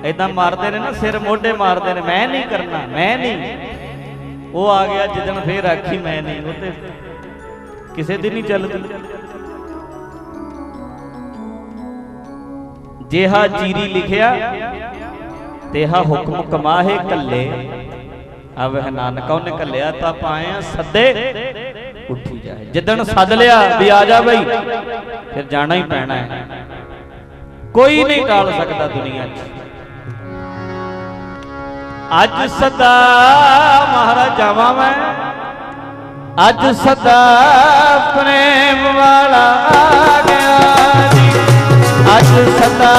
इदां मारते ने ना, सिर मोढे मारते ने, मैं नहीं करना, मैं नहीं। वो आ गया जिदन फिर आखी मैं नहीं, वो ते किसी दिन ही चलती। जेहा चीरी लिखिया तेहा हुक्म कमाहे कल्ले, अब नानक उन्हें कलिया तो आप आए हैं सदे उठी जाए। जिदन सद लिया भी आ जा भाई, फिर जाना ही पैना है, कोई नहीं टाल सकता दुनिया च। अज सदा महाराज जावा मैं, अज सदा प्रेम वाला आ गया जी, अज सदा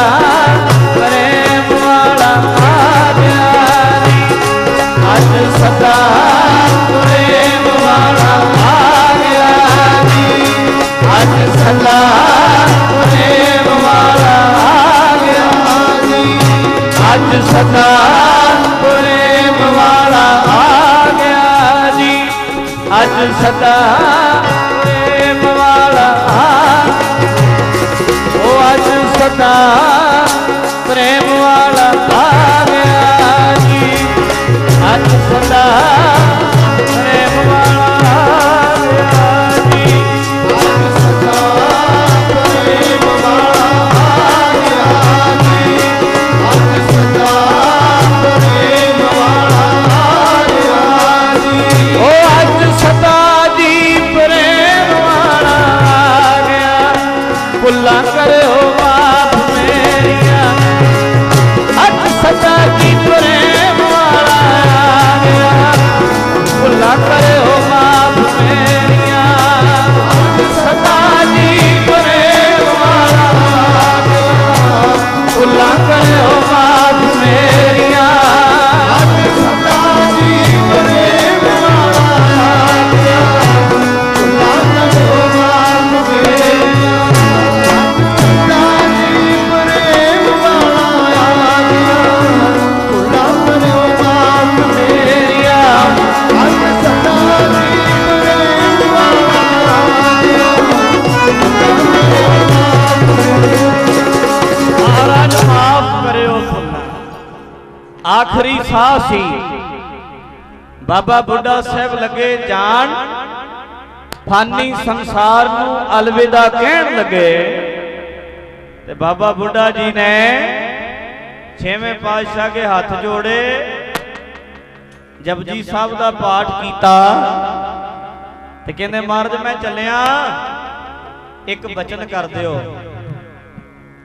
प्रेम वाला आ गया जी, अज सदा प्रेम वाला आ गया जी, अज सदा प्रेम वाला आ गया जी, अज सदा प्रेम वाला आ गया जी, अज सदा प्रेम वाला आ, ओ अज सदा प्रेम वाला आ गया जी, अज सदा प्रेम वाला आ गया जी, अज सदा प्रेम वाला आ गया जी, अज सदा प्रेम वाला आ गया जी, ओ अज सदा जी प्रेम वाला आ गया। भुला करो माफ मेरिया, अज सदा जी प्रेम वाला आ गया। भुला करो माफ मेरिया, अज सदा जी प्रेम वाला आ गया। भुला करो माफ मेरिया, अज सदा जी प्रेम वाला आ गया। भुला करो माफ मेरिया, सदा जी प्रेम वाला आ गया। भुला करो माफ मेरिया, अज सदा जी प्रेम वाला आ गया। महाराज माफ करो, आखिरी साह सी, बाबा बुढ़ा साहब लगे जान, फानी संसार नूं अलविदा कहण लगे। ते बाबा बुढ़ा जी ने छेवें पातशाह के हाथ जोड़े, जपजी साहब का पाठ किया, ते कहंदे महाराज मैं चलिया, एक बचन कर दिओ।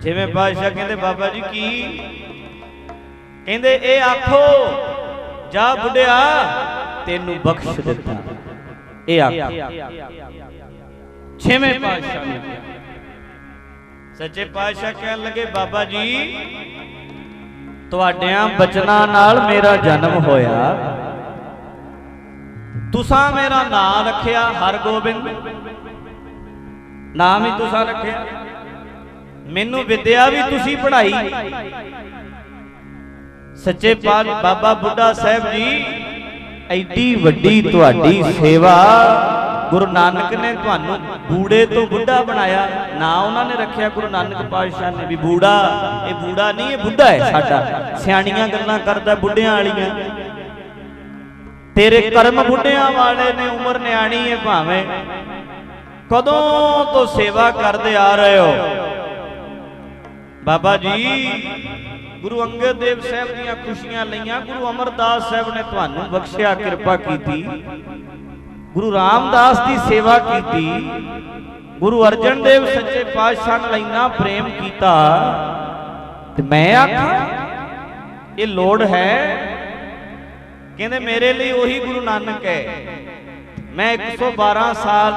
छेवें पातशाह कहंदे बाबा जी की? कहंदे ए आखो, जा बुढ़िया तेनू बख्श दिता। ए आखो छेवें पातशाह ने। सच्चे पातशाह कहन लगे बाबा जी तुहाडियां बचनां नाल मेरा जन्म होया, तुसा मेरा नाम रखिया हरगोबिंद, नाम ही तुसा रखिया, मैनू विद्या भी तुसी पढ़ाई। सच्चे बाबा बुढ़ा साहब जी एडी वड्डी तुहाडी सेवा, गुरु नानक ने तुहानू बूढ़े तो बुढ़ा बनाया, ना उन्होंने रखिया गुरु नानक पातशाह ने भी बूढ़ा। ये बूढ़ा नहीं, ये बुढ़ा है साडा, सियाणियां गल्लां करदा बुढ़ियां वालियां। तेरे कर्म बुढ़ियां वाले ने, उम्र न्याणी है भावें, कदों तो सेवा करते आ रहे हो। बाबा जी गुरु अंगद देव साहब दीयां खुशियां लईयां, गुरु अमरदास साहब ने तुहानू बख्शिया, कृपा की, गुरु रामदास की सेवा की, गुरु अर्जन देव सच्चे पातशाह ने इन्ना प्रेम किया, मैं आखा ये लोड़ है? कहते मेरे लिए वही गुरु नानक है, मैं 112 साल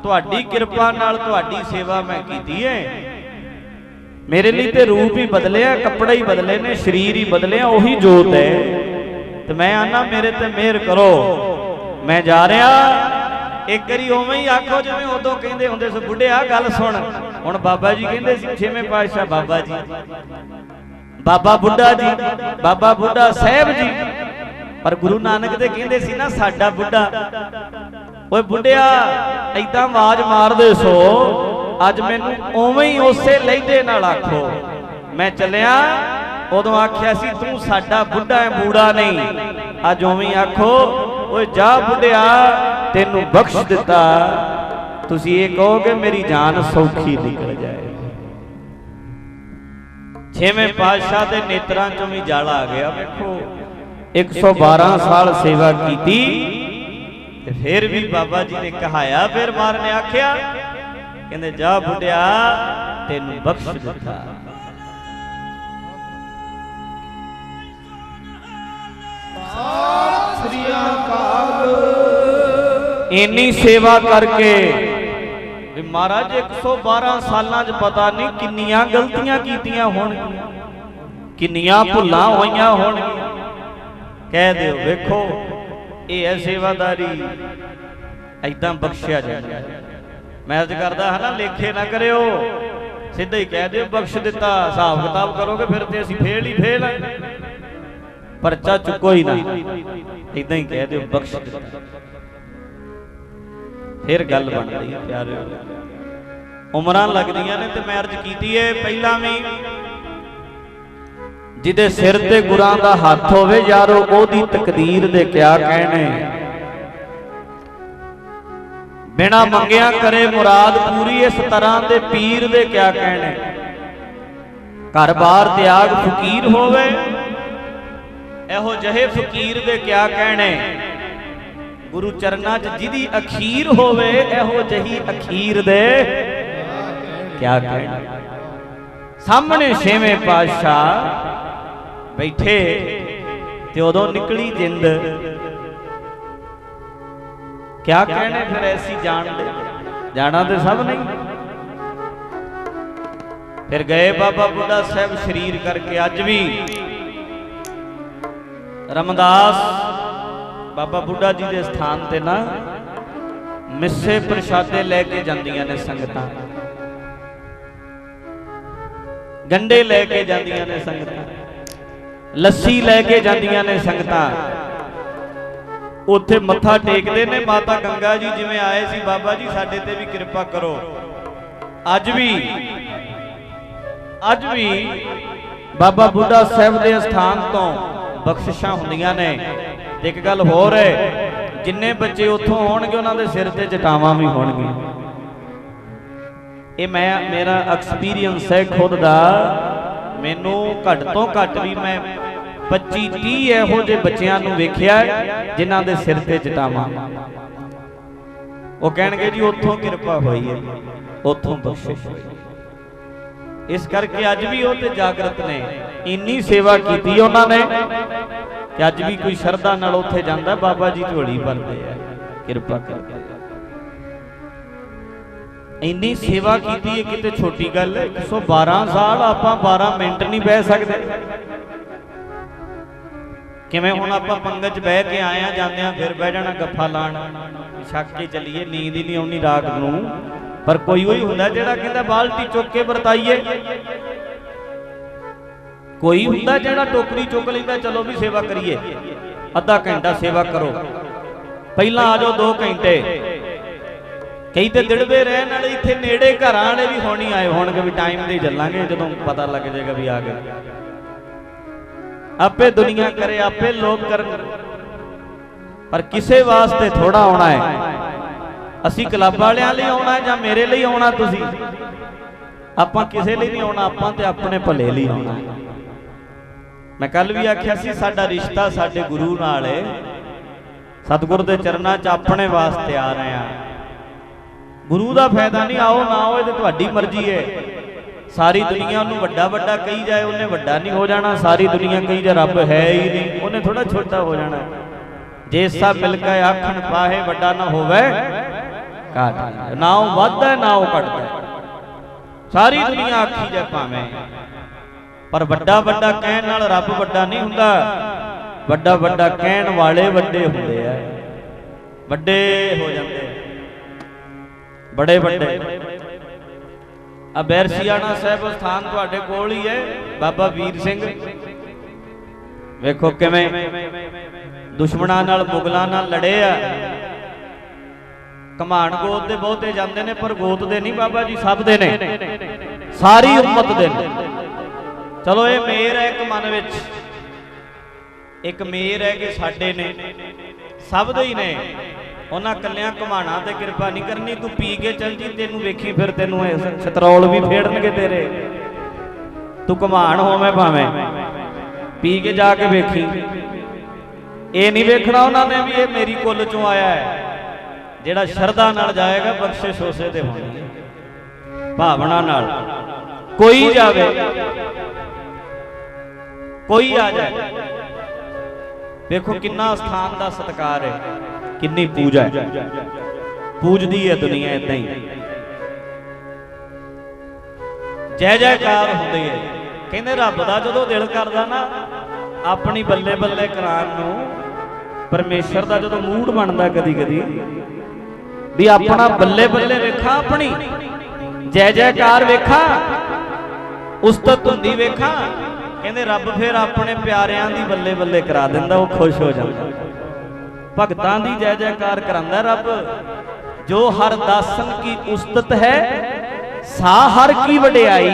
तुहाडी कृपा नाल तुहाडी सेवा मैं कीती है। मेरे लिए तो रूप ही बदले, कपड़े ही बदले ने, शरीर ही बदले, उही जोत है। तो मैं आना मेरे ते मेहर करो। मैं जा रहा एक बारी उवें ही आखो जिवें उदों कहंदे हुंदे सी, बुढ़िया गल सुन। हुण बाबा जी कहंदे सी, छेवें पातशाह बाबा जी, बाबा बुढ़ा जी, बाबा बुढ़ा साहब जी। पर गुरु नानक दे कहंदे सी ना, साडा बुढ़ा। ओए बुढ़िया ऐदां आवाज मार दे सो, अज मैनू उवें ही उसे लहजे नाल आखो। मैं चलिया उदों आख्या सी तू साडा बुढ़ा है, बूढ़ा नहीं। अज उवें ही आखो, ओए जा बुढ़िया तेनू बख्श दिता। तुसी ये कहोगे मेरी जान सौखी निकल जाए। छेवें पातशाह दे नेत्रां चों भी जल आ गया। देखो 112 साल सेवा की, फिर भी बाबा जी ने कहाया, फिर मार ने आख्या, कहंदे जा बुढ़िया तेनू बख्श दिता। इन्नी सेवा करके महाराज 112 सालां च पता नहीं किन्नियां गलतियां कीतियां होणगियां, किन्नियां भुल्लां होईयां होणगियां। कह दिओ वेखो ये है सेवादारी, ऐदां बख्शिया जाए। मैं अर्ज करदा है ना, लेखे ना करियो, सीधा ही कह दिओ बख्श दिता। हिसाब किताब करोगे फिर ते असीं फेल ही फेल है, परचा चुको ही ना, ऐदां ही कह दिओ बख्श दिता। फिर गल बन रही है प्यारे, उमरां लगदियां ने। ते मैं अर्ज कीती है पहला भी, जिदे सिर ते गुरां दा हथ होवे यारो, ओदी तकदीर दे क्या कहने। बिना मंगिया करे मुराद पूरी, इस तरह दे पीर दे क्या कहने। घर बार त्याग फकीर होवे, एहो जहे फकीर दे क्या कहने। गुरु चरना च जिदी अखीर होवे, एहो जही अखीर दे क्या कहने। सामने छेवें पातशाह बैठे ते उदों निकली जिंद, क्या कहने फिर ऐसी जान दे, जाना तो सब नहीं। फिर गए बाबा बुढ़ा साहब शरीर करके। अज भी रमदास बाबा बुढ़ा जी के स्थान ते ना मिस्से प्रशादे लैके जांदियां ने संगतां, गंडे लैके जांदियां ने संगतां, लस्सी लैके जांदियां ने संगतां। उत्थे मत्था टेकदे ने, माता गंगा जी जिवें आए सी, बाबा जी साडे ते भी कृपा करो। अज भी बाबा बुढ़ा साहब के स्थान तो बख्शिशां हुंदियां ने। एक गल होर है, जिन्ने बच्चे उत्थों होणगे उन्हां दे सिर ते जटावां भी होणगियां। ये मैं मेरा एक्सपीरियंस है खुद दा। मैनू घट तो घट भी मैं 25-30 इहो जे बच्चियां नूं वेखिया जिन्हां दे सिर ते जटावां। वो कहणगे जी उत्थों कृपा होई है, उत्थों बख्शिश होई। इस करके अज भी वो ते जागृत ने, इन्नी सेवा की उन्होंने कि अज भी कोई शरधा नाल उत्थे जांदा, बाबा जी झोली भरदे है, कृपा करके। इन्नी सेवा की है, किते छोटी गल है। 112 साल आपां 12 मिनट नहीं बह सकते। किवें हुण आपां पंगत बह के आया जांदे फिर बह जाना गप्फा लाण, छक के चलीए, नींद ही नहीं आउंदी रात नूं। पर कोई वही हुंदा जिहड़ा कहंदा बाल्टी चुक के वरताइए, कोई हुंदा जिहड़ा टोकरी चुक लैंदा चलो भी सेवा करिए, अद्धा घंटा सेवा करो, पहला आ जाओ 2 घंटे। कई तो दिड़दे रहन वाले इत्थे नेड़े घरां वाले भी होनी आए होणगे भी टाइम दे चलांगे, जदों पता लग जाएगा भी आ गए। आपे दुनिया करे, आपे लोग करन, पर किसे वास्ते थोड़ा आउणा है। असी क्लब वालियां लई आउणा है जां मेरे लिए आउणा तुसी? आपां किसे लिए नहीं आउणा, आपां ते अपने भले लिए आउणा। मैं कल भी आख्या सी साडा रिश्ता साडे गुरु नाल है, सतगुरु दे चरनां च अपने वास्ते आ रहे हैं। गुरु दा फायदा नहीं, आओ ना आओ ये तुहाडी मर्जी है। सारी दुनिया उन्हें वड्डा वड्डा कही जाए, उन्हें वड्डा नहीं हो जाना। सारी दुनिया कही जाए रब है ही नहीं, उन्हें थोड़ा छोटा हो जाना। जैसा मिल के आखन पाहे वड्डा ना होवे घाट, ना वो वधदा ना वो घटदा। सारी दुनिया आखी जाए भावें, पर वड्डा वड्डा कहण नाल रब वड्डा नहीं हुंदा। वड्डा वड्डा कहण वाले वड्डे हुंदे आ, वड्डे हो जाते बड़े वड्डे। आ बैरसियाणा साहिब स्थान तुहाडे कोल ही है। बाबा वीर सिंह वेखो किवें दुश्मनां नाल मुगलां नाल लड़े आ। घमाण गोत दे बहुते जांदे ने, पर गोत दे नहीं बाबा जी, सब दे ने, सारी उम्मत दे ने। चलो ये मेर है एक मन विच, एक मेर है कि साडे ने, सब दे ही ने। उन्हां कल्लियां घमाणा ते किरपा नहीं करनी। तू पी के चल जी, तेनू वेखी फिर तेनू शतरौल भी फेड़नगे तेरे। तू घमाण होवे भावें, पी के जाके वेखी। ये नहीं वेखना उन्होंने भी ये मेरी कुल चों आया है। जिहड़ा शरधा नाल जाएगा बख्शिश उसे ते होनी है, भावना नाल। कोई जावे कोई आ जाए, देखो किन्ना स्थान दा सत्कार है, किन्नी पूजा है। पूजदी है दुनिया इदां ही, जय जयकार हुंदी है। कहंदे रब दा जदों दिल करदा ना अपनी बल्ले बल्ले करान नूं, परमेश्वर दा जदों मूड बनदा कदी कदी भी अपना बल्ले बल्ले वेखा, अपनी जय जयकार वेखा, उस्तत हुंदी वेखा। कहंदे रब फिर अपने प्यारियां दी बल्ले बल्ले करा दिंदा, वो खुश हो जांदा। भगतां दी जय जयकार करांदा रब। जो हर दासन की उस्तत है, सा हर की वडियाई,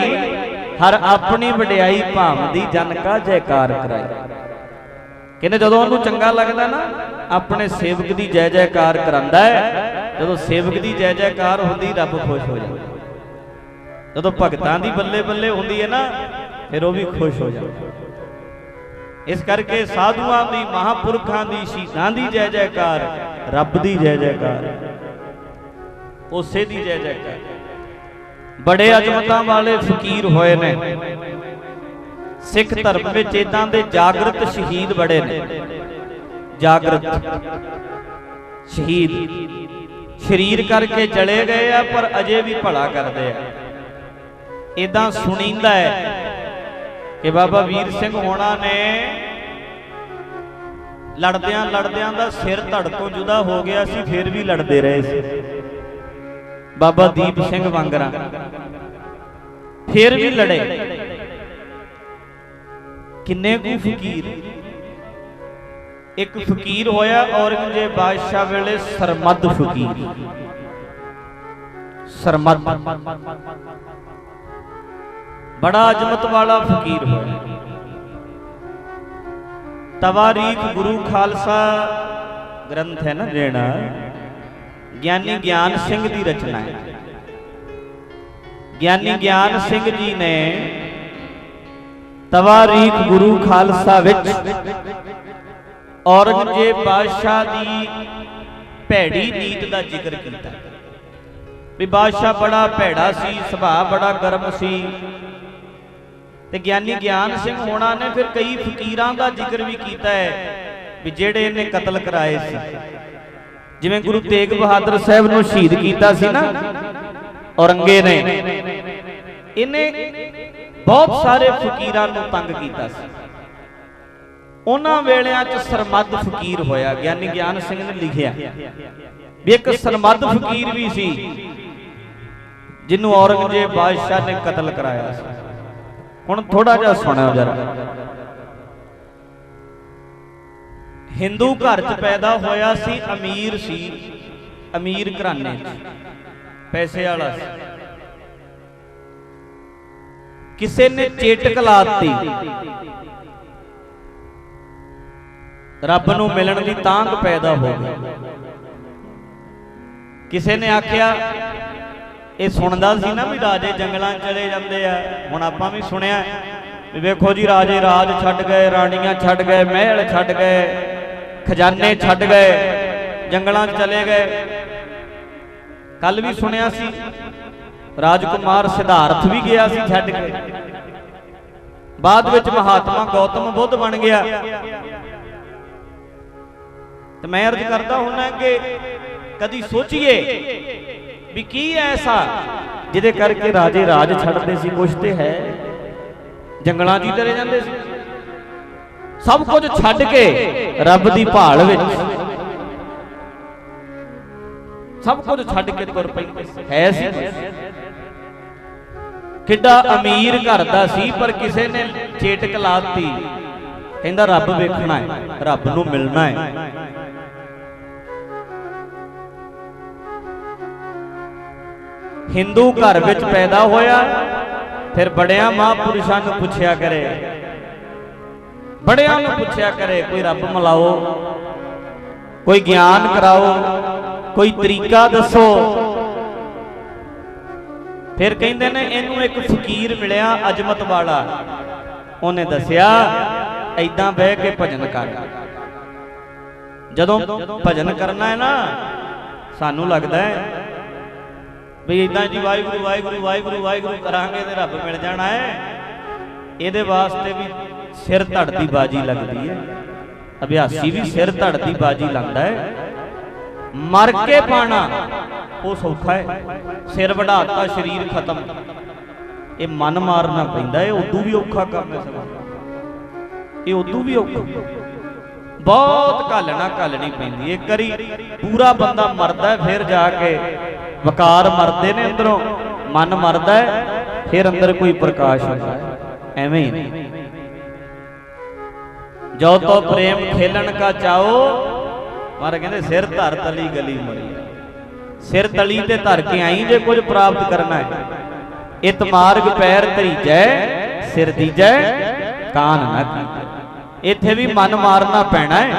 हर अपनी वडियाई भावदी जन का जयकार कराई। कहंदे जदों उहनूं चंगा लगदा ना, अपने सेवक दी जय जयकार करांदा है। जदों सेवक दी जय जयकार हुंदी, रब खुश हो जांदा। जदों भगतां दी बल्ले बल्ले हुंदी है ना, फिर वो भी खुश हो जाता। इस करके साधुआं दी, महापुरखां दी, शहीदां दी जय जयकार, रब दी जय जयकार, उसे दी जय जयकार। बड़े अजमतां वाले फकीर होए ने सिख धर्म विच। इदां दे जागृत शहीद बड़े ने, जागृत शहीद शरीर करके चले गए आ, पर अजे भी भला करदे आ। इदां सुनींदा है कि बाबा वीर सिंह होना ने लड़दियां लड़दियां दा सिर धड़ तो जुदा हो गया सी, फिर भी लड़ते रहे सी। बाबा दीप सिंह वांगरा फिर भी लड़े। किन्ने कु फकीर। एक फकीर होया औरंगजेब बादशाह वेले सरमद फकीर। सरमद बड़ा अजमत वाला फकीर होया। तवारीख गुरु खालसा ग्रंथ है ना जेड़ा, ज्ञानी ज्ञान सिंह की रचना है। ज्ञानी ज्ञान सिंह जी ने तवारीख गुरु खालसा विच औरंगजेब बादशाह की भैड़ी नीत का जिक्र किया। भी बादशाह बड़ा भैड़ा सी, सुभाव बड़ा गर्म सी। ते ज्ञानी ज्ञान सिंह होना ने फिर कई फकीरां का जिक्र भी किया है भी जेड़े इन्हें कतल कराए सी। जिवें गुरु तेग बहादुर साहब नूं शहीद कीता सी ना औरंगे ने, इन्हें बहुत सारे फकीरां नूं तंग कीता सी। उन्हां वेलियां च सरमद फकीर होया। ज्ञानी ज्ञान सिंह ने लिखिया भी एक सरमद फकीर भी सी जिन्हों औरंगजेब बादशाह ने कतल कराया सी। हुण थोड़ा जिहा सुणिओ जरा। हिंदू घर च पैदा होया सी, अमीर सी, अमीर घराने पैसे वाला सी। किसी ने चेटक लाती, रब नूं मिलण दी तांग पैदा हो गई। किसी ने आख्या, ये सुनदा सी ना भी राजे जंगलां चले जांदे आ। हुण आपां भी सुनिया वेखो जी, राजे राज छड्ड गए, राणियां छड्ड गए, महल छड्ड गए, खजाने छड्ड गए, जंगलां चले गए। कल भी सुनिया सी राजकुमार सिद्धार्थ भी गया सी छड्ड के। बाद विच महात्मा गौतम बुद्ध बन गया। तो मैं अर्ज करता होना कि कदी सोचिए भी की ऐसा जिहदे करके राजे राज छड्डदे सी, कुछ ते है जंगलां च चले जांदे सी, सब कुछ छड्ड के रब दी भाल विच सब कुछ छड्ड के तुर पैंदे है सी। किड्डा अमीर घर दा सी पर किसी ने चेटक लाती, कहंदा रब वेखना है, रब नूं मिलना है। हिंदू घर विच पैदा होया, फिर बड़िया महापुरुषां नूं पुछया करे, बड़िया नूं पुछया करे कोई रब मिलाओ, कोई ज्ञान कराओ, कोई तरीका दसो। फिर कहंदे ने इहनूं एक फकीर मिलिया अजमत वाला, उन्हें दसिया ऐदां बह के भजन कर। जदों भजन करना है ना, सानू लगदा है भी इदां जी वाहिगुरू वाहिगुरू वाहिगुरू वाहिगुरू करांगे ते रब मिल जाना है। इहदे वास्ते भी सिर धड़ दी बाजी लगदी है, अभ्यासी भी सिर धड़ दी बाजी लांदा है। मर के पाना वो सौखा है, सिर वढ़ाता शरीर खत्म, ये मन मारना पैंदा है, उदू भी औखा काम है, ये उदू भी औखा, बहुत घालना घालनी पैंदी। एक करी पूरा बंदा मरदा है, फिर जाके वकार मरदे ने अंदरों, मन मरदा है, फिर अंदर कोई प्रकाश होता है। एवें ही जो तो प्रेम खेलन का चाहो, मारा कहते सिर धर तली गली मरी, सिर तली ते धर के आई जे कुछ प्राप्त करना है। इत मार्ग पैर धरीजै सिर दीजै कान न कीजै, इत्थे भी मन मारना पैना है,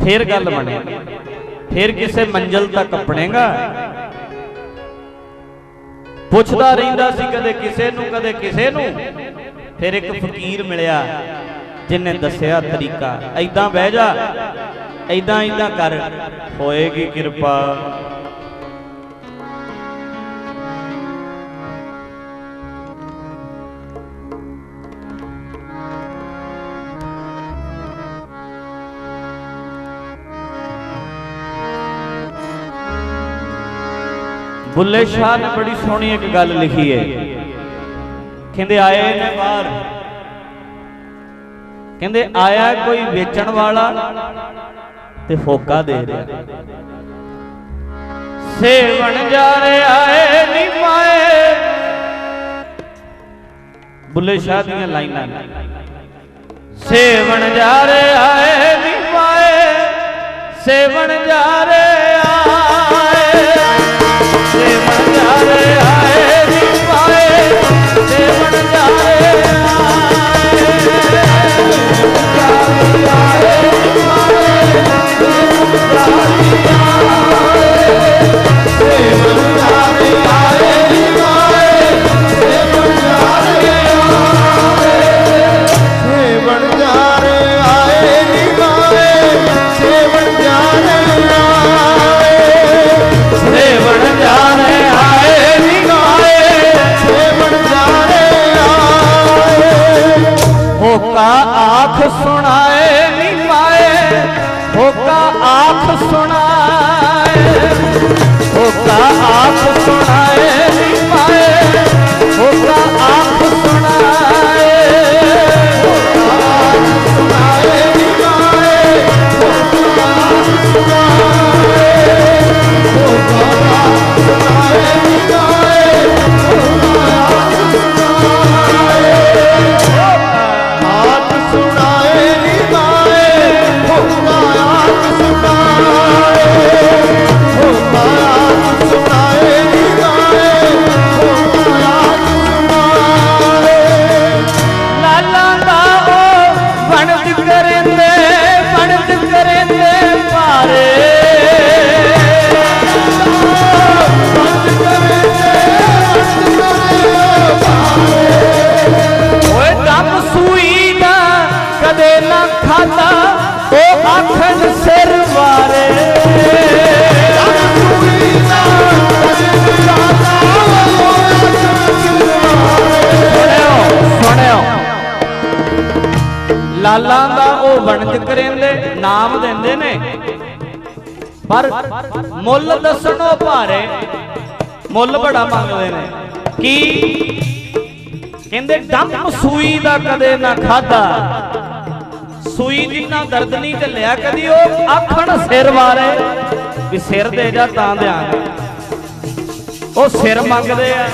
फिर गल बनेगी, फिर किसे मंजिल तक अपनेगा। पुछदा रहिंदा सी कदे किसे नूं कदे किसे नूं, फिर एक फकीर मिलिया जिन्हें दसिया तरीका, ऐदां बह जा, ऐदां ऐदां कर, होएगी किरपा। बुल्ले शाह ने बड़ी सोहनी एक गल लिखी है, कहंदे आए ने बाहर, कहंदे आया कोई वेचण वाला ते होका दे रहा, सेवन जा रहे आए नी माए। बुल्ले शाह दियां लाइनां, सेवन जा रहे आए नी माए, सेवन जा रहे आए, सेवन जा रहे आए नी माए, सेवन जा रहे आँख सुनाए नी पाए, होका आँख सुनाए, होका आँख सुनाए नी पाए, होका आँख सुनाए, होका आँख सुनाए नी पाए, होका आँख सुनाए, होका आँख सुनाए नी पाए, होका आँख सुनाए, आँख सुनाए नी पाए, होका आँख सुनाए, होका आँख सुनाए नी पाए। ਉਹ ਵਣਜ ਕਰਿੰਦੇ ਨਾਮ ਦਿੰਦੇ ਨੇ ਪਰ ਮੁੱਲ ਦੱਸਣੋਂ ਭਾਰੇ, ਮੁੱਲ ਬੜਾ ਮੰਗਦੇ ਨੇ। ਕੀ ਕਹਿੰਦੇ ਡੰਮ ਸੂਈ ਦਾ ਕਦੇ ਨਾ ਖਾਦਾ, ਸੂਈ ਜਿੰਨਾ ਦਰਦ ਨਹੀਂ ਝੱਲਿਆ ਕਦੀ, ਉਹ ਆਖਣ ਸਿਰ ਵਾਰੇ ਵੀ ਸਿਰ ਦੇ ਜਾ ਤਾਂ ਦਿਆਂਗੇ, ਉਹ ਸਿਰ ਮੰਗਦੇ ਆ।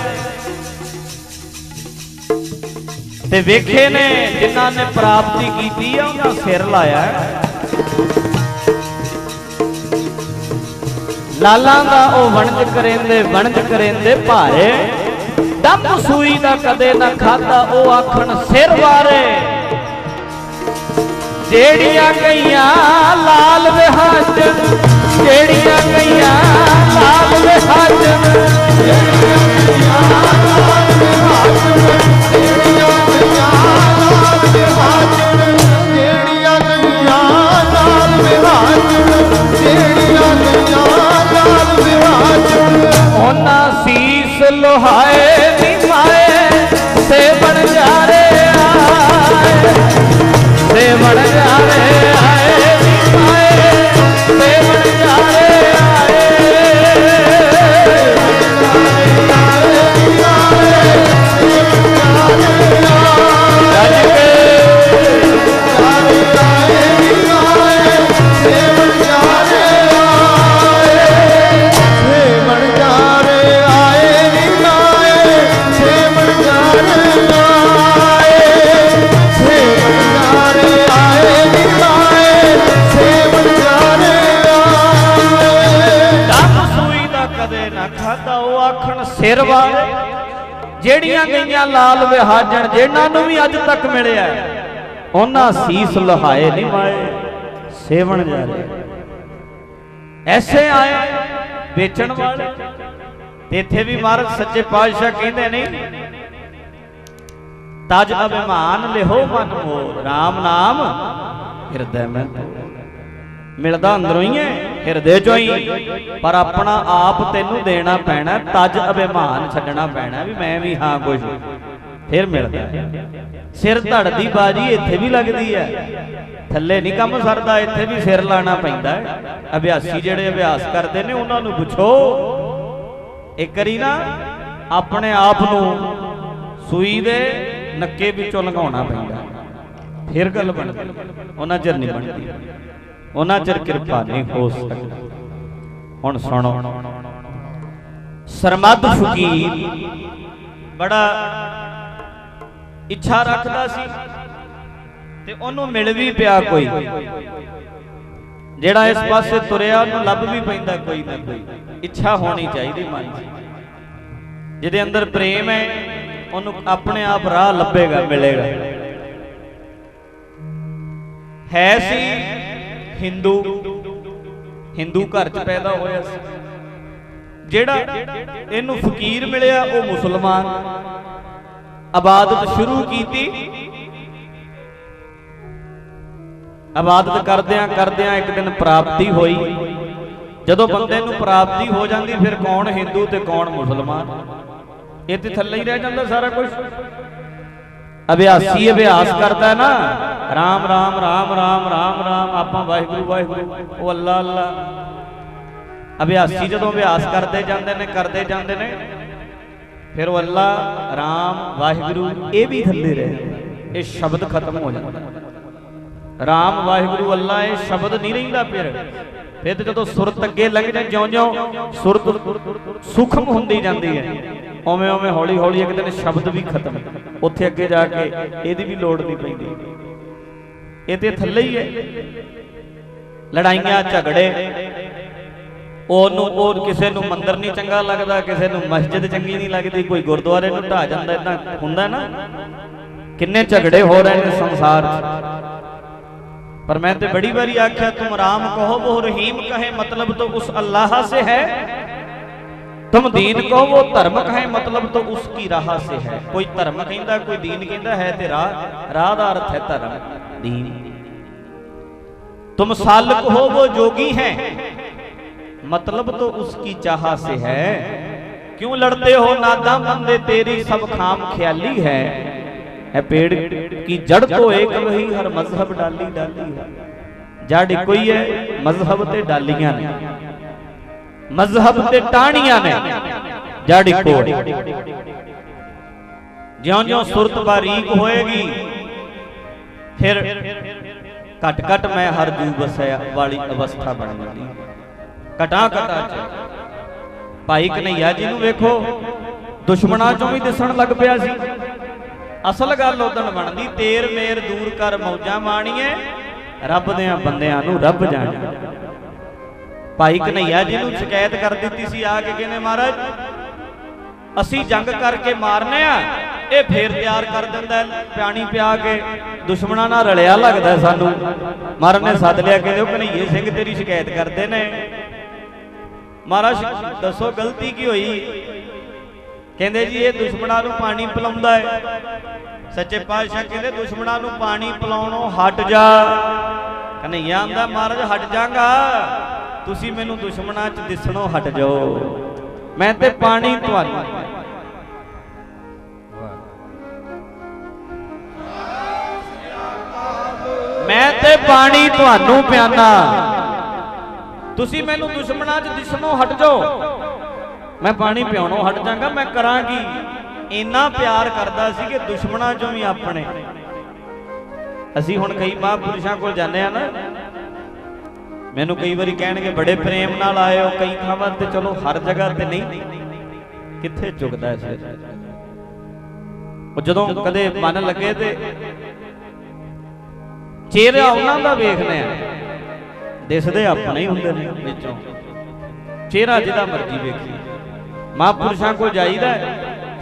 ਤੇ ਵੇਖੇ ਨੇ ਜਿਨ੍ਹਾਂ ਨੇ ਪ੍ਰਾਪਤੀ ਕੀਤੀ ਆ ਉਹਨਾਂ ਸਿਰ ਲਾਇਆ। ਲਾਲਾਂ ਦਾ ਉਹ ਵਣਜ ਕਰਿੰਦੇ ਭਾਰੇ, ਡੰਮ ਸੂਈ ਦਾ ਕਦੇ ਨਾ ਖਾਦਾ, ਉਹ ਆਖਣ ਸਿਰ ਵਾਰੇ। ਜਿਹੜੀਆਂ ਗਈਆਂ ਲਾਲ ਵਿਹਾਜਨ, ਜਿਹੜੀਆਂ ਗਈਆਂ ਲਾਲ ਵਿਹਾਜਨ, ਜਿਹੜੀਆਂ ਗਈਆਂ ਲਾਲ ਵਿਹਾਜਨ, ਜਿਹੜੀਆਂ ਗਈਆਂ ਲਾਲ ਵਿਹਾਜਨ, ਜਿਹੜੀਆਂ ਗਈਆਂ ਲਾਲ ਵਿਹਾਜਨ, ਜਿਹੜੀਆਂ ਗਈਆਂ ਲਾਲ ਵਿਹਾਜਨ। ਉਹਨਾਂ ਸੀਸ ਲੋਹਾਏ ਨਿਮਾਏ ਸੇਵਣ ਜਾਰੇ ਆਏ, ਸੇਵਣ ਜਾਰੇ ਆਏ ਨਿਮਾਏ ਸੇਵਣ ਜਾਰੇ ਆਏ। ਸਿਰ ਵਾਲੇ ਜਿਹੜੀਆਂ ਗਈਆਂ ਲਾਲ ਵਿਹਾਜਣ, ਜਿਹਨਾਂ ਨੂੰ ਵੀ ਅੱਜ ਤੱਕ ਮਿਲਿਆ ਉਹਨਾਂ ਸੀਸ ਲਹਾਏ ਨਹੀਂ ਮਾਏ ਸੇਵਣ ਜਾ ਰਹੇ। ਐਸੇ ਆਏ ਵੇਚਣ ਵਾਲੇ। ਤੇ ਇੱਥੇ ਵੀ ਮਹਾਰਾਜ ਸੱਚੇ ਪਾਤਸ਼ਾਹ ਕਹਿੰਦੇ ਨੇ ਤਜ ਅਭਿਮਾਨ ਲਿਹੋ ਮਨ ਮੋਰ, ਰਾਮ ਨਾਮ ਹਿਰਦੈ ਮੈਂ ਮਿਲਦਾ ਅੰਦਰੋਂ ਹੀ ਹੈ ਹਿਰਦੇ ਚੋਂ ਹੀ, ਪਰ ਆਪਣਾ ਆਪ ਤੈਨੂੰ ਦੇਣਾ ਪੈਣਾ। ਤਜ ਅਭਿਮਾਨ ਛੱਡਣਾ ਪੈਣਾ ਵੀ ਮੈਂ ਵੀ ਹਾਂ ਕੁਝ, ਫਿਰ ਮਿਲਦਾ। ਸਿਰ ਧੜ ਦੀ ਬਾਜੀ ਇੱਥੇ ਵੀ ਲੱਗਦੀ ਹੈ, ਥੱਲੇ ਨਹੀਂ ਕੰਮ ਸਰਦਾ, ਇੱਥੇ ਵੀ ਸਿਰ ਲਾਣਾ ਪੈਂਦਾ ਹੈ। ਅਭਿਆਸੀ ਜਿਹੜੇ ਅਭਿਆਸ ਕਰਦੇ ਨੇ ਉਹਨਾਂ ਨੂੰ ਪੁੱਛੋ, ਇੱਕ ਵਾਰੀ ਨਾ ਆਪਣੇ ਆਪ ਨੂੰ ਸੂਈ ਦੇ ਨੱਕੇ ਵਿੱਚੋਂ ਲੰਘਾਉਣਾ ਪੈਂਦਾ, ਫਿਰ ਗੱਲ ਬਣਦੀ। ਉਹਨਾਂ ਚਿਰ ਨਹੀਂ ਬਣਦੀ, ਉਹਨਾਂ ਚਿਰ ਕਿਰਪਾ ਨਹੀਂ ਹੋ ਸਕਦੀ। ਹੁਣ ਸੁਣੋ, ਸਰਮਦ ਫਕੀਰ ਬੜਾ ਇੱਛਾ ਰੱਖਦਾ ਸੀ ਤੇ ਉਹਨੂੰ ਮਿਲ ਵੀ ਪਿਆ ਕੋਈ, ਜਿਹੜਾ ਇਸ ਪਾਸੇ ਤੁਰਿਆ ਉਹਨੂੰ ਲੱਭ ਵੀ ਪੈਂਦਾ ਕੋਈ ਨਾ ਕੋਈ। ਇੱਛਾ ਹੋਣੀ ਚਾਹੀਦੀ ਮਨ 'ਚ, ਜਿਹਦੇ ਅੰਦਰ ਪ੍ਰੇਮ ਹੈ ਉਹਨੂੰ ਆਪਣੇ ਆਪ ਰਾਹ ਲੱਭੇਗਾ, ਮਿਲੇਗਾ। ਹੈ ਸੀ ਹਿੰਦੂ ਘਰ 'ਚ ਪੈਦਾ ਹੋਇਆ ਸੀ, ਜਿਹੜਾ ਇਹਨੂੰ ਫਕੀਰ ਮਿਲਿਆ ਉਹ ਮੁਸਲਮਾਨ। ਇਬਾਦਤ ਸ਼ੁਰੂ ਕੀਤੀ, ਇਬਾਦਤ ਕਰਦਿਆਂ ਕਰਦਿਆਂ ਇੱਕ ਦਿਨ ਪ੍ਰਾਪਤੀ ਹੋਈ। ਜਦੋਂ ਬੰਦੇ ਨੂੰ ਪ੍ਰਾਪਤੀ ਹੋ ਜਾਂਦੀ ਫਿਰ ਕੌਣ ਹਿੰਦੂ ਤੇ ਕੌਣ ਮੁਸਲਮਾਨ, ਇਹ ਤੇ ਥੱਲੇ ਹੀ ਰਹਿ ਜਾਂਦਾ ਸਾਰਾ ਕੁਝ। ਅਭਿਆਸੀ ਅਭਿਆਸ ਕਰਦਾ ਨਾ, ਰਾਮ ਰਾਮ ਰਾਮ ਰਾਮ ਰਾਮ ਰਾਮ, ਆਪਾਂ ਵਾਹਿਗੁਰੂ ਵਾਹਿਗੁਰੂ, ਉਹ ਅੱਲਾ ਅੱਲਾ। ਅਭਿਆਸੀ ਜਦੋਂ ਅਭਿਆਸ ਕਰਦੇ ਜਾਂਦੇ ਨੇ ਫਿਰ ਉਹ ਅੱਲਾ ਰਾਮ ਵਾਹਿਗੁਰੂ ਇਹ ਵੀ ਥੱਲੇ ਰਹਿ ਜਾਂਦਾ, ਇਹ ਸ਼ਬਦ ਖਤਮ ਹੋ ਜਾਂਦਾ। ਰਾਮ ਵਾਹਿਗੁਰੂ ਅੱਲਾ ਇਹ ਸ਼ਬਦ ਨਹੀਂ ਰਹਿੰਦਾ। ਫਿਰ ਤੇ ਜਦੋਂ ਸੁਰਤ ਅੱਗੇ ਲੰਘ ਜਾਂਦੀ, ਜਿਉਂ-ਜਿਉਂ ਸੁਰਤ ਸੂਖਮ ਹੁੰਦੀ ਜਾਂਦੀ ਹੈ, ਉਵੇਂ ਉਵੇਂ ਹੌਲੀ ਹੌਲੀ ਇੱਕ ਦਿਨ ਸ਼ਬਦ ਵੀ ਖਤਮ। ਉੱਥੇ ਅੱਗੇ ਜਾ ਕੇ ਇਹਦੀ ਵੀ ਲੋੜ ਨਹੀਂ ਪੈਂਦੀ, ਇਹ ਤੇ ਥੱਲੇ ਹੀ ਹੈ। ਲੜਾਈਆਂ ਝਗੜੇ, ਉਹ ਕਿਸੇ ਨੂੰ ਮੰਦਰ ਨਹੀਂ ਚੰਗਾ ਲੱਗਦਾ, ਕਿਸੇ ਨੂੰ ਮਸਜਿਦ ਚੰਗੀ ਨਹੀਂ ਲੱਗਦੀ, ਕੋਈ ਗੁਰਦੁਆਰੇ ਨੂੰ ਢਾ ਜਾਂਦਾ। ਇਦਾਂ ਹੁੰਦਾ ਨਾ, ਕਿੰਨੇ ਝਗੜੇ ਹੋ ਰਹੇ ਨੇ ਸੰਸਾਰ 'ਚ। पर मैं तो बड़ी बारी आख्या, तुम राम कहो वो रहीम कहे, मतलब तो उस अल्लाह से है। तुम दीन कहो वो धर्म कहे, मतलब तो उसकी राह से है। कोई धर्म कहता, कोई दीन कहता है, ते राह दा अर्थ है धर्म दीन। तुम सालक हो वो जोगी है, मतलब तो उसकी चाह से है। क्यों लड़ते हो नादा बंदे, तेरी सब खाम ख्याली है। है पेड़ की जड़ तो एक वही, हर मजहब डाली डाली है। जड़ एक ही है, मजहब ते डालियां ने, मजहब ते टाहनियां ने, जड़ एक है। ज्यों-ज्यों सुरत बारीक होएगी फिर घट घट मैं हर जू बसया वाली अवस्था बन जाती। घटा घटा भाई कन्हैया जी नूं वेखो दुश्मनां चों भी दिसण लग पिया सी। असल गल उदण बनदी, तेर मेर दूर कर मौजां माणीए, रब देआं बंदिआं नूं रब जाणे। भाई कन्हैया जी नूं शिकायत कर दित्ती सी आके, कहने महाराज असीं जंग करके मारने आ, ये फिर तैयार कर दिंदा पानी पिया के, दुश्मनां नाल रलिया लगदा सानू। महाराज ने सद लिया, कहंदे कन्हैये सिंह तेरी शिकायत करते ने। महाराज दसो गलती की हुई? कहंदे जी ये दुश्मनां नूं पानी पिलाउंदा है। सच्चे पातशाह कहंदे दुश्मनां नूं पानी पिलाउणों हट जा। कन्हैया आंदा महाराज हट जांगा, तुसी मैनूं दुश्मनां च दिसणों हट जाओ, मैं ते पानी तुहानूं मैं ते पानी तुहानूं पियाना, तुसी मैनूं दुश्मनां च दिसणों हट जाओ, मैं पानी पियाणों हट जांगा। मैं करांगी इन्ना प्यार करदा सी कि दुश्मनां चों भी अपने। असीं हुण कई महापुरुषां कोल जाने आ ना, मैनूं कई वारी कहणगे बड़े प्रेम नाल आए हो, कई थावां ते चलो हर जगह ते नहीं, कित्थे झुकदा है सिर। जदों कदे मन लगे ते चेहरा उन्हां दा वेखने आ, दिसदे अपने ही हुंदे ने विचों, चेहरा जिहदा मर्जी वेखी। महापुरुषां कोल जाईदा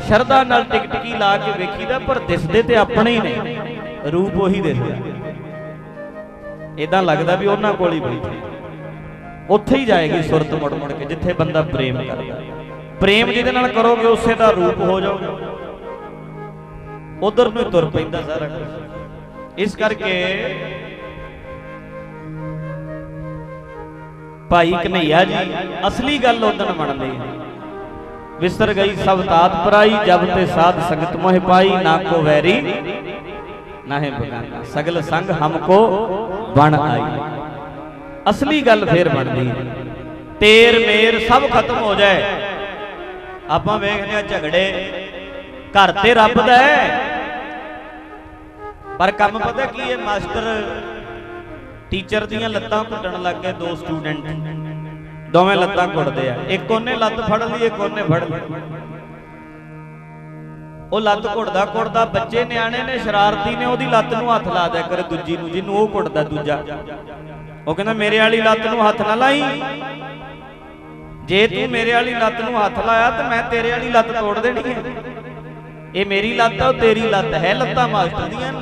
शरदा नाल टिकटिकी ला के वेखीदा, पर दिसदे ते अपने ही ने, रूप उही दिसदा। इदां लगदा भी उन्हां कोल ही बैठे, उत्थे ही जाएगी सुरत मुड़ मुड़ के, जिथे बंदा प्रेम करदा। प्रेम जिहदे नाल करोगे उसे दा रूप हो जाओगे, उधर नूं तुर पैंदा सारा कुछ। इस करके भाई कन्हैया जी असली गल उदण बनदी है, विसर गई सब तात पराई, जब ते साध संगत मोह पाई, ना को वैरी नाहे बगाना, सगल संग हमको बन आई। असली गल फिर बनदी है, तेर मेर सब खत्म हो जाए। आपां वेखदे झगड़े घर ते रब दा है, पर कम पता की है, मास्टर टीचर दियां लत्तां घुटण लग गए, दो स्टूडेंट दोवें लत्तां घुटदे आ, एक ओने लत्त फड़ ली, एक ओने फड़ ली। वो लत्त घुटदा घुटदा बच्चे न्याणे ने शरारती ने ओदी लत्त नूं हत्थ ला दिया करे दूजी नूं, जिन्नू वो घुटदा दूजा, वो कहंदा मेरे वाली लत्त नूं हत्थ ना लाई, जे तू मेरे वाली लत्त नूं हत्थ लाया तो मैं तेरे वाली लत्त तोड़ देनी है। ये मेरी लत्त है, तेरी लत्त है, लत्तां मास्टर दियां